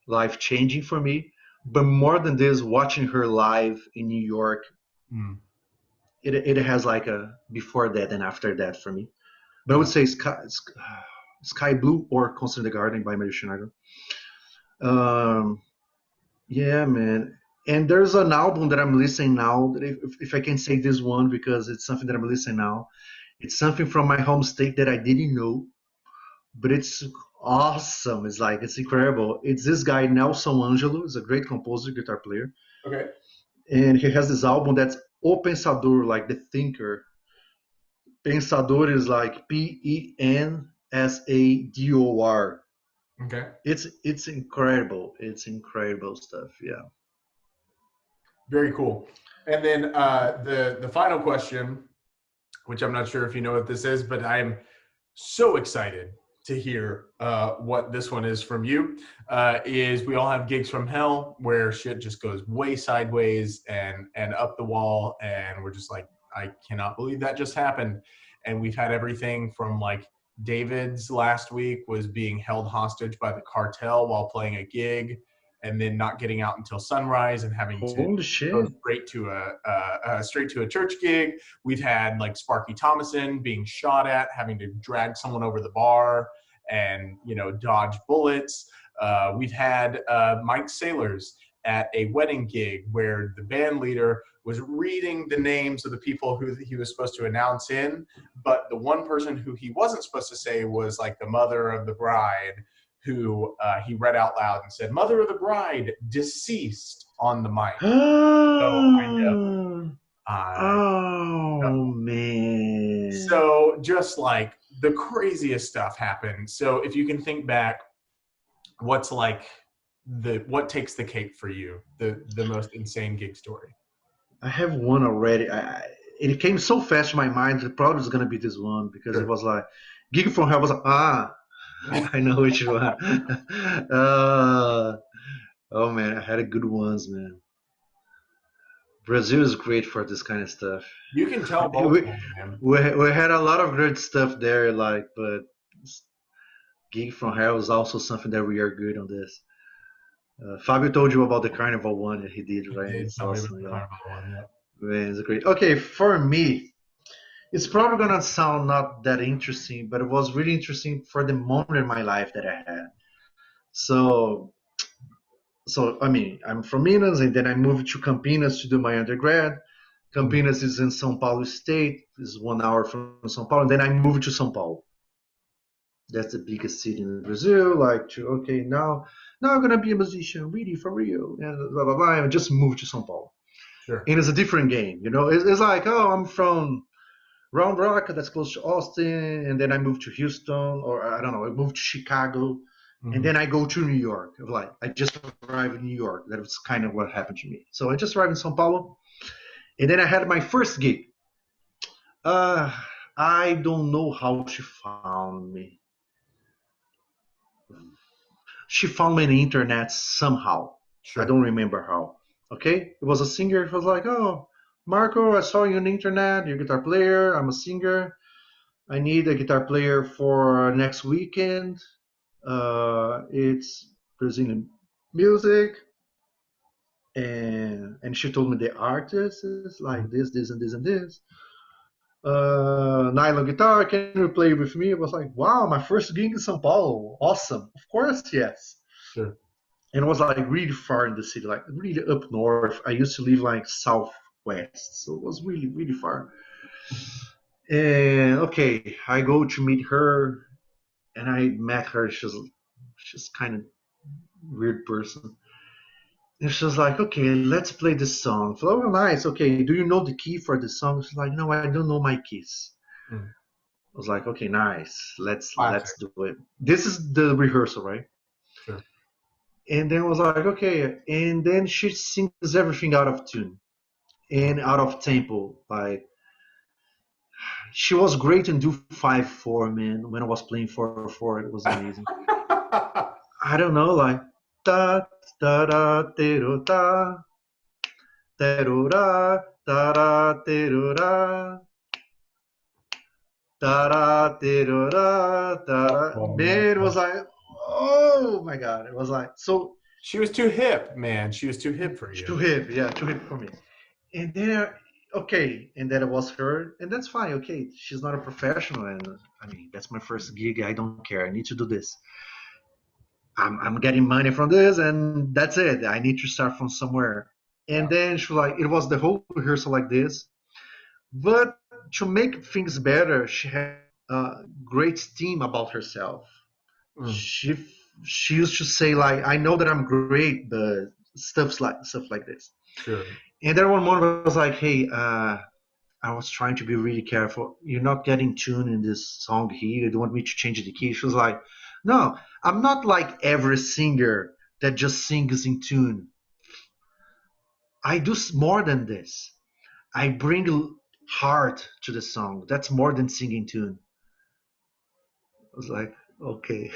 S2: life-changing for me. But more than this, watching her live in New York, it has like a before that and after that for me. But I would say Sky Blue or Concert in the Garden by Mary Schneider. Yeah, man. And there's an album that I'm listening now, that if I can say this one, because it's something that I'm listening now. It's something from my home state that I didn't know, but it's awesome. It's incredible. It's this guy, Nelson Angelo. He's a great composer, guitar player.
S3: Okay.
S2: And he has this album that's O Pensador, like the thinker. Pensador is like Pensador.
S3: Okay.
S2: It's incredible. It's incredible stuff. Yeah.
S3: Very cool. And then the final question, which I'm not sure if you know what this is, but I am so excited to hear what this one is from you, is we all have gigs from hell where shit just goes way sideways and up the wall, and we're just like, I cannot believe that just happened. And we've had everything from like David's last week was being held hostage by the cartel while playing a gig, and then not getting out until sunrise and having to
S2: Holy shit.
S3: go straight to a church gig. We've had like Sparky Thomason being shot at, having to drag someone over the bar and, you know, dodge bullets. We've had Mike Sailors at a wedding gig where the band leader was reading the names of the people who he was supposed to announce in, but the one person who he wasn't supposed to say was like the mother of the bride, who he read out loud and said, "Mother of the bride, deceased," on the mic.
S2: Oh, man.
S3: So just like the craziest stuff happened. So if you can think back, what's like what takes the cake for you, the most insane gig story?
S2: I have one already. It came so fast to my mind. It probably is gonna be this one because it was like gig from hell. Was like, I know which one. Oh man, I had good ones, man. Brazil is great for this kind of stuff.
S3: You can tell both of them, man.
S2: We had a lot of great stuff there, like, but gig from hell is also something that we are good on this. Fabio told you about the Carnival one that he did, right? It's awesome. Yeah. Man, it's great. Okay, for me, it's probably gonna sound not that interesting, but it was really interesting for the moment in my life that I had. So I mean, I'm from Minas, and then I moved to Campinas to do my undergrad. Campinas is in São Paulo State, is 1 hour from São Paulo, and then I moved to São Paulo. That's the biggest city in Brazil. Like, okay, now I'm gonna be a musician, really for real, and blah blah blah. And just moved to São Paulo.
S3: Sure.
S2: And it's a different game, you know. It's like, oh, I'm from Round Rock, that's close to Austin, and then I moved to Houston, or I don't know, I moved to Chicago, and then I go to New York. Like, I just arrived in New York. That was kind of what happened to me. So I just arrived in São Paulo, and then I had my first gig. I don't know how she found me. She found me on the internet somehow. Sure. I don't remember how. Okay? It was a singer. It was like, oh, Marco, I saw you on the internet. You're a guitar player. I'm a singer. I need a guitar player for next weekend. It's Brazilian music. And she told me the artist is like this, this, and this, and this. Nylon guitar, can you play with me? I was like, wow, my first gig in São Paulo. Awesome. Of course, yes.
S3: Sure.
S2: And it was like really far in the city, like really up north. I used to live like southwest, so it was really, really far. And okay, I go to meet her, and I met her. She's kind of weird person. And she was like, okay, let's play this song. So, oh, nice. Okay, do you know the key for the song? She's like, no, I don't know my keys. I was like, okay, nice. Let's do it. This is the rehearsal, right?
S3: Sure.
S2: And then I was like, okay. And then she sings everything out of tune and out of tempo. Like, she was great in do 5/4, man. When I was playing 4/4, it was amazing. I don't know, like da da da da da da da da da da da da da. Man, it was like, oh my god, it was like so.
S3: She was too hip, man. She was too hip for you.
S2: Too hip, yeah, too hip for me. And then okay, and then it was her, and that's fine. Okay, she's not a professional, and I mean that's my first gig. I don't care. I need to do this. I'm getting money from this, and that's it. I need to start from somewhere. And then she was like, it was the whole rehearsal like this. But to make things better, she had a great steam about herself. She used to say like, I know that I'm great, but stuff like this.
S3: Sure.
S2: And then one morning I was like, hey, I was trying to be really careful. You're not getting tuned in this song here. You don't want me to change the key. She was like, no, I'm not like every singer that just sings in tune. I do more than this. I bring heart to the song. That's more than singing tune. I was like, okay,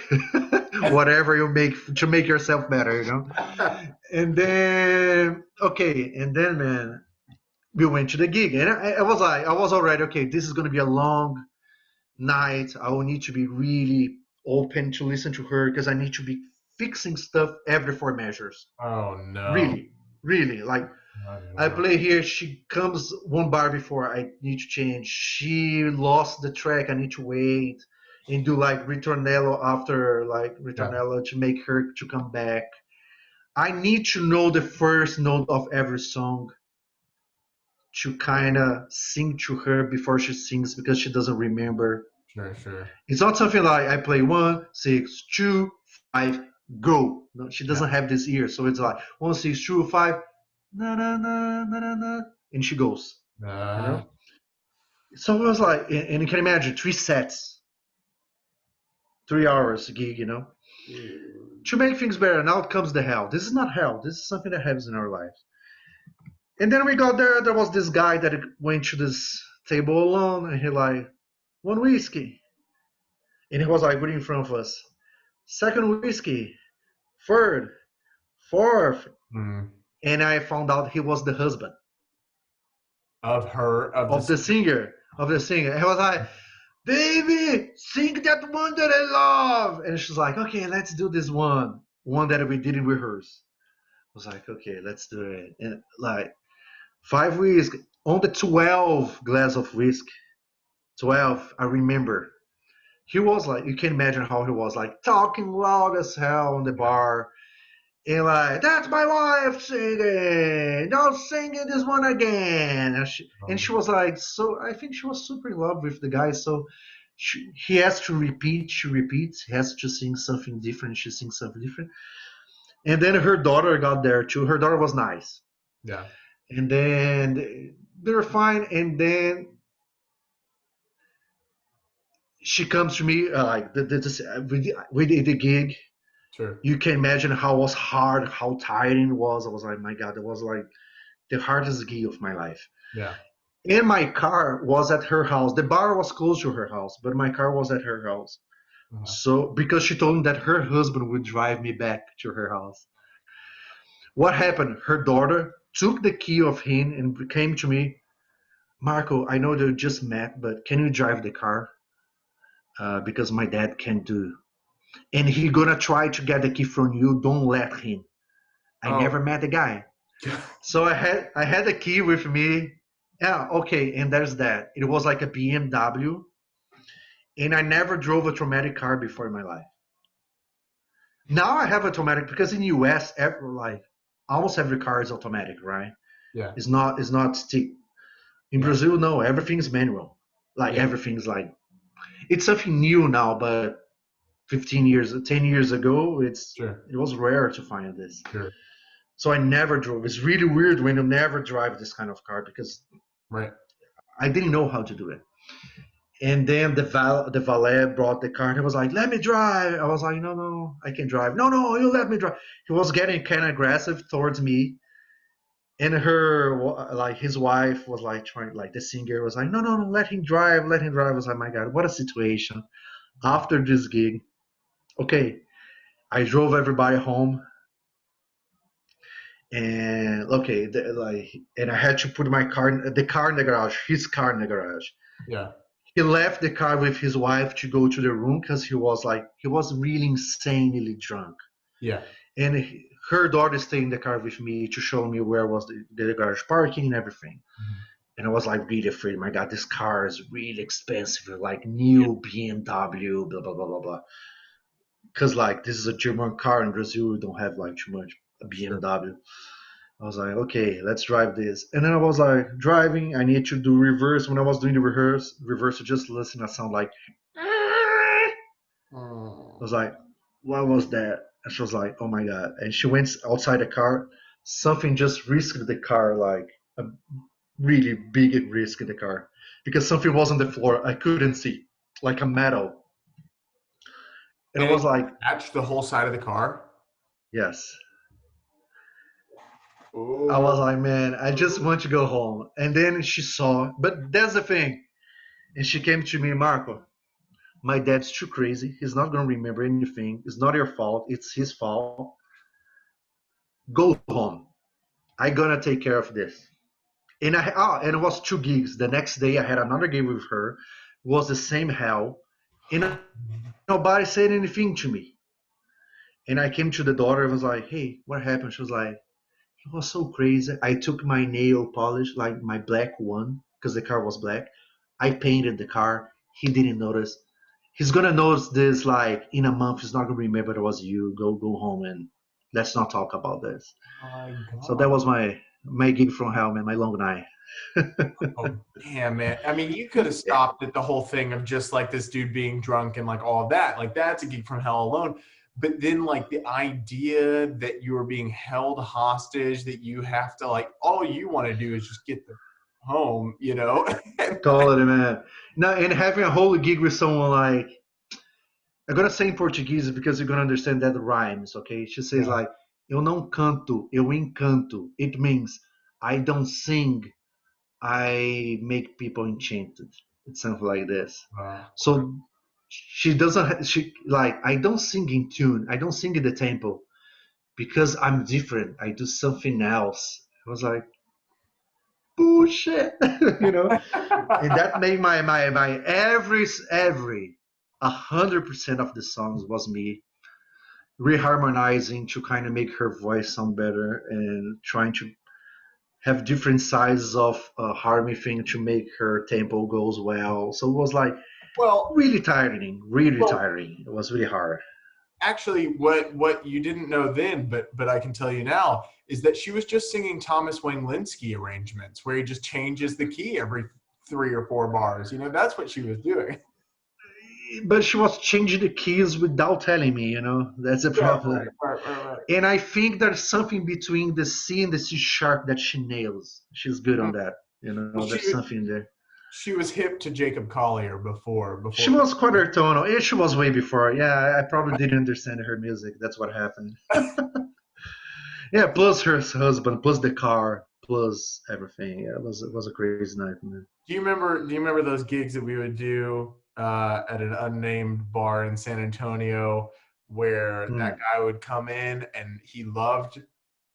S2: whatever you make to make yourself better, you know. And then, okay, and then, man, we went to the gig, and I was already okay. This is gonna be a long night. I will need to be really open to listen to her because I need to be fixing stuff every 4 measures.
S3: Oh no.
S2: Really. Like,
S3: Oh, no.
S2: I play here, she comes 1 bar before I need to change. She lost the track, I need to wait and do like ritornello after like ritornello to make her to come back. I need to know the first note of every song to kind of sing to her before she sings because she doesn't remember.
S3: Sure.
S2: It's not something like I play 1, 6, 2, 5, go. No, she doesn't have this ear, so it's like 1, 6, 2, 5, na na na na na na, and she goes. You know. So it was like, and you can imagine 3 sets, 3 hours a gig. You know. To make things better, now comes the hell. This is not hell. This is something that happens in our lives. And then we got there. There was this guy that went to this table alone, and he like, 1 whiskey. And he was like right in front of us. 2nd whiskey, 3rd, 4th. And I found out he was the husband
S3: of
S2: the singer. And he was like, baby, sing that one that I love. And she's like, okay, let's do this one that we didn't rehearse. I was like, okay, let's do it. And like 5 whiskey on the 12 glass of whiskey. 12, I remember. He was like, you can imagine how he was like talking loud as hell on the bar. And like, that's my wife singing. Don't sing this one again. And she was like, so I think she was super in love with the guy. So he has to repeat. She repeats. He has to sing something different. She sings something different. And then her daughter got there too. Her daughter was nice.
S3: Yeah.
S2: And then they were fine. And then she comes to me like we did the gig.
S3: Sure.
S2: You can imagine how it was hard, how tiring it was. I was like, my God, it was like the hardest gig of my life.
S3: Yeah.
S2: And my car was at her house. The bar was close to her house, but my car was at her house. Uh-huh. So because she told me that her husband would drive me back to her house. What happened? Her daughter took the key of him and came to me. Marco, I know they just met, but can you drive the car? Because my dad can't do. And he gonna try to get the key from you. Don't let him. I never met the guy. So I had the key with me. Yeah, okay, and there's that. It was like a BMW. And I never drove a automatic car before in my life. Now I have automatic because in the US, almost every car is automatic, right?
S3: Yeah.
S2: It's not stick. In Brazil, no, everything's manual. Everything's like, it's something new now, but 10 years ago, it was rare to find this.
S3: Sure.
S2: So I never drove. It's really weird when you never drive this kind of car because I didn't know how to do it. And then the valet brought the car and he was like, let me drive. I was like, no, I can drive. No, you let me drive. He was getting kind of aggressive towards me. And his wife was like trying, like the singer was like, no, let him drive. I was like, my God, what a situation. After this gig, okay, I drove everybody home. And and I had to put the car in the garage, his car in the garage.
S3: Yeah.
S2: He left the car with his wife to go to the room because he was really insanely drunk.
S3: Yeah.
S2: And her daughter stayed in the car with me to show me where was the garage parking and everything. Mm-hmm. And I was like really afraid. My God, this car is really expensive, like new BMW, blah, blah, blah, blah, blah. Because this is a German car in Brazil. We don't have too much a BMW. Sure. I was like, okay, let's drive this. And then I was like driving. I need to do reverse. When I was doing the reverse, to just listen, I sound like. I was like, what was that? And she was like, oh my God. And she went outside the car. Something just risked the car, like a really big risk in the car. Because something was on the floor. I couldn't see, like a metal. And I was like.
S3: Attached the whole side of the car?
S2: Yes.
S3: Ooh.
S2: I was like, man, I just want to go home. And then she saw, but that's the thing. And she came to me, Marco, my dad's too crazy. He's not going to remember anything. It's not your fault. It's his fault. Go home. I'm going to take care of this. And and it was 2 gigs. The next day I had another gig with her. It was the same hell. And nobody said anything to me. And I came to the daughter and was like, hey, what happened? She was like, it was so crazy. I took my nail polish, like my black one, because the car was black. I painted the car. He didn't notice. He's gonna notice this like in a month. He's not gonna remember it was you. Go home and let's not talk about this.
S3: Oh my
S2: So that
S3: God.
S2: was my gig from hell, man. My long night.
S3: Oh, damn, man. I mean, you could have stopped at the whole thing of just like this dude being drunk and like all of that. Like, that's a gig from hell alone. But then, like, the idea that you are being held hostage, that you have to, like, all you want to do is just get the home, you know?
S2: Totally, man. Now, and having a whole gig with someone like, I'm gonna say in Portuguese because you're gonna understand that rhymes, okay? She says
S3: Yeah.
S2: like, eu não canto, eu encanto. It means I don't sing, I make people enchanted. It's something like this. So she doesn't. She like I don't sing in tune. I don't sing in the tempo because I'm different. I do something else. I was like, bullshit, you know. And that made my every 100% of the songs was me reharmonizing to kind of make her voice sound better and trying to have different sizes of harmony thing to make her tempo goes well. So it was like
S3: Well,
S2: really tiring, really
S3: well,
S2: tiring. It was really hard.
S3: actually, what you didn't know then, but I can tell you now, is that she was just singing Thomas Wayne Linsky arrangements, where he just changes the key every 3 or 4 bars. You know, that's what she was doing.
S2: But she was changing the keys without telling me, you know. That's the
S3: Yeah,
S2: problem.
S3: right.
S2: And I think there's something between the C and the C sharp that she nails. She's good on that. You know,
S3: Well,
S2: there's something there.
S3: she was hip to Jacob Collier before.
S2: She was quadrotonal. Yeah, she was way before. Yeah, I probably didn't understand her music. That's what happened. Yeah, plus her husband, plus the car, plus everything. Yeah, it was a crazy night, man.
S3: Do you remember those gigs that we would do at an unnamed bar in San Antonio, where that guy would come in and he loved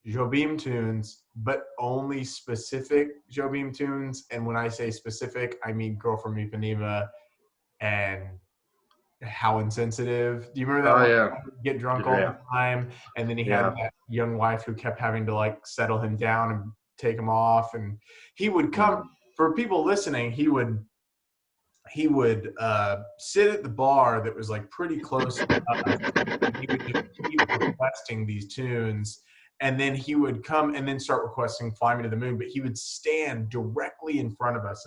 S3: Jobim tunes, but only specific Jobim tunes. And when I say specific, I mean Girl from Ipanema and How Insensitive. Do you remember that
S2: Oh
S3: one?
S2: yeah,
S3: Get drunk all the time, and then he had
S2: yeah.
S3: that young wife who kept having to like settle him down and take him off. And he would come, for people listening, he would sit at the bar that was like pretty close to us, and he would just keep requesting these tunes. And then he would come and then start requesting Fly Me to the Moon, but he would stand directly in front of us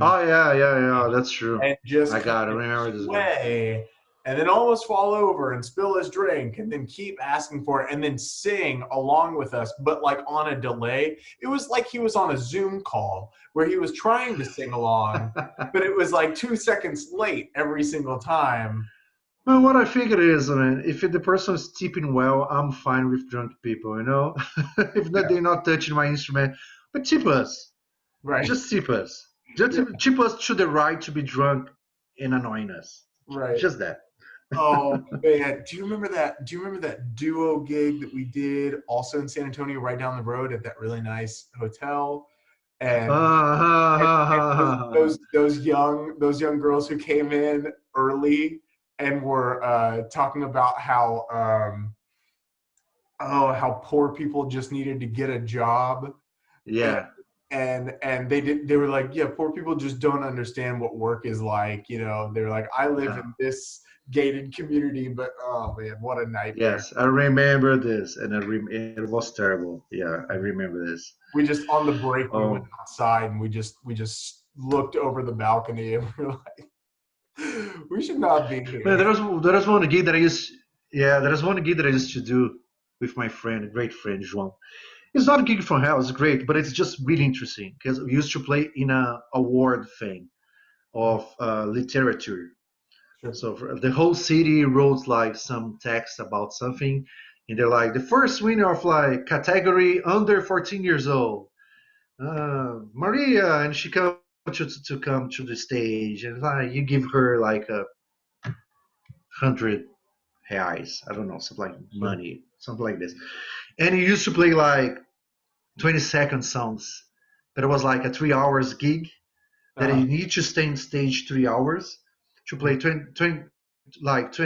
S2: Oh yeah, that's true.
S3: and just
S2: I got it. Remember this
S3: way, and then almost fall over and spill his drink, and then keep asking for it, and then sing along with us, but like on a delay. It was like he was on a Zoom call where he was trying to sing along, but it was like 2 seconds late every single time.
S2: Well, what I figure is, I mean, if the person is tipping well, I'm fine with drunk people, you know? If not, they're not touching my instrument. But tip us.
S3: Right.
S2: Just tip us. Just tip us to the right to be drunk and annoying us.
S3: Right.
S2: Just that.
S3: Oh man, do you remember that duo gig that we did also in San Antonio, right down the road at that really nice hotel? And, and those young girls who came in early and were talking about how poor people just needed to get a job.
S2: Yeah.
S3: And they were like, yeah, poor people just don't understand what work is like, you know. They were like, I live in this gated community, but oh man, what a nightmare.
S2: Yes, I remember this, and it was terrible. Yeah, I remember this.
S3: We just, on the break, we went outside and we just looked over the balcony and we were like, we should not be here.
S2: Man, there was one gig that I used. Yeah, there was one gig that I used to do with my friend, a great friend, João. It's not a gig from hell. It's great, but it's just really interesting because we used to play in a award thing of literature. Sure. So the whole city wrote like some text about something, and they're like, the first winner of like category under 14 years old, Maria, and she comes to come to the stage, and like you give her like 100 reais, I don't know, something like money, something like this. And he used to play like 20-second songs, but it was like a 3 hours gig that you need to stay on stage 3 hours to play 20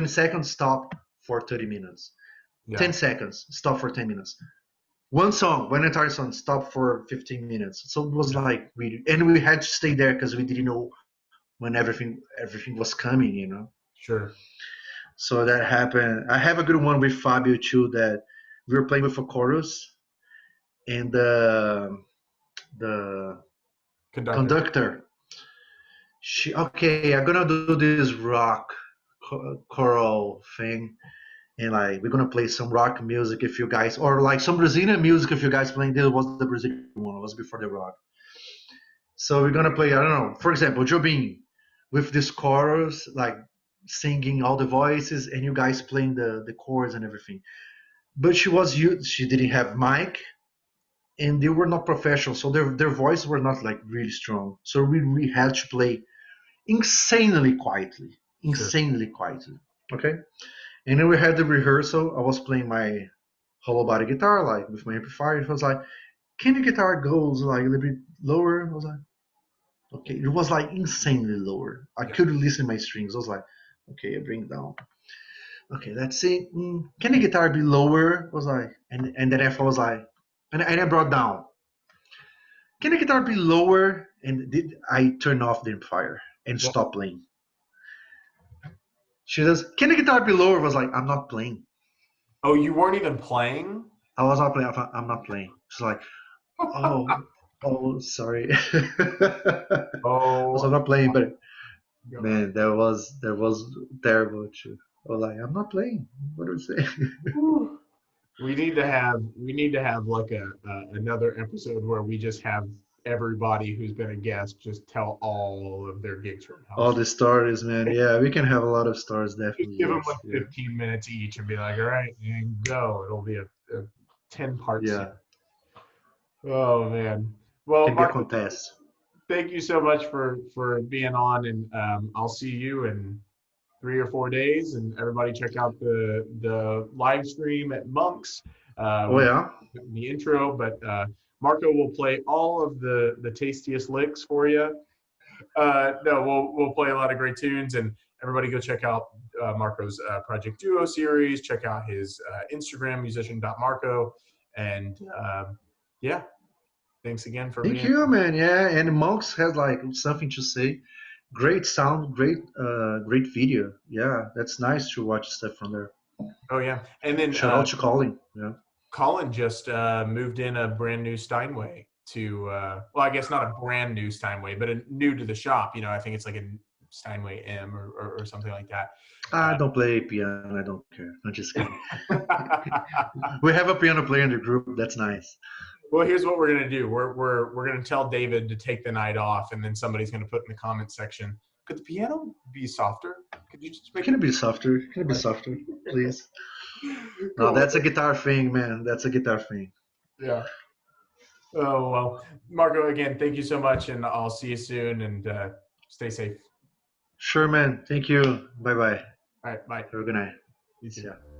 S2: seconds, stop for 30 minutes.
S3: Yeah.
S2: 10 seconds, stop for 10 minutes. One song, one entire song, stop for 15 minutes. So it was like and we had to stay there because we didn't know when everything was coming, you know.
S3: Sure.
S2: So that happened. I have a good one with Fabio too. That we were playing with a chorus, and the conductor. I'm gonna do this rock choral thing, and like we're gonna play some rock music if you guys, or like some Brazilian music if you guys playing. This was the Brazilian one. It was before the rock. So we're gonna play, I don't know, for example, Jobim with this chorus, like singing all the voices, and you guys playing the chords and everything. But she didn't have mic, and they were not professional, so their voice were not like really strong. So we had to play insanely quietly, Okay, and then we had the rehearsal. I was playing my hollow body guitar, like with my amplifier. It was like, can the guitar goes like a little bit lower? I was like, okay, it was like insanely lower. I couldn't listen to my strings. I was like, okay, I bring it down. Okay, let's see. Can the guitar be lower? I was like, and then I was like, and I brought down. Can the guitar be lower? And I turned off the amplifier and stopped playing. She says, can the guitar be lower? I was like, I'm not playing.
S3: Oh, you weren't even playing?
S2: I was not playing. I'm not playing. She's like, oh, sorry.
S3: Oh,
S2: I was not playing, but man, that was terrible too. I was like, I'm not playing. What do we say?
S3: We need to have like another episode where we just have everybody who's been a guest just tell all of their gigs from house.
S2: All the stories, man. Yeah, we can have a lot of stories, definitely.
S3: Just give them like 15 minutes each and be like, all right, and go. It'll be a 10-part series. Oh man. Well,
S2: can
S3: Mark,
S2: be a contest.
S3: Thank you so much for being on, and I'll see you in 3 or 4 days. And everybody check out the live stream at Monk's. In the intro, but Marco will play all of the tastiest licks for you. No, we'll play a lot of great tunes, and everybody go check out Marco's Project Duo series. Check out his Instagram, musician.marco, and yeah. Thanks again for
S2: Thank you, man. Yeah, and Monks has like something to say. Great sound, great video. Yeah, that's nice to watch stuff from there.
S3: Oh yeah, and then
S2: shout out to Colin. Yeah,
S3: Colin just moved in a brand new Steinway to well, I guess not a brand new Steinway, but new to the shop. You know, I think it's like a Steinway M or something like that.
S2: I don't play piano. I don't care. I'm just kidding. We have a piano player in the group. That's nice.
S3: Well, here's what we're gonna do. We're gonna tell David to take the night off, and then somebody's gonna put in the comment section, could the piano be softer? Could you just make
S2: it be softer? Can it be softer, please? Cool. No, that's a guitar thing, man. That's a guitar thing.
S3: Yeah. Oh well, Marco, again, thank you so much, and I'll see you soon. And stay safe.
S2: Sure, man. Thank you. Bye bye.
S3: All right, bye.
S2: Have a good night.
S3: You too.
S2: Yeah.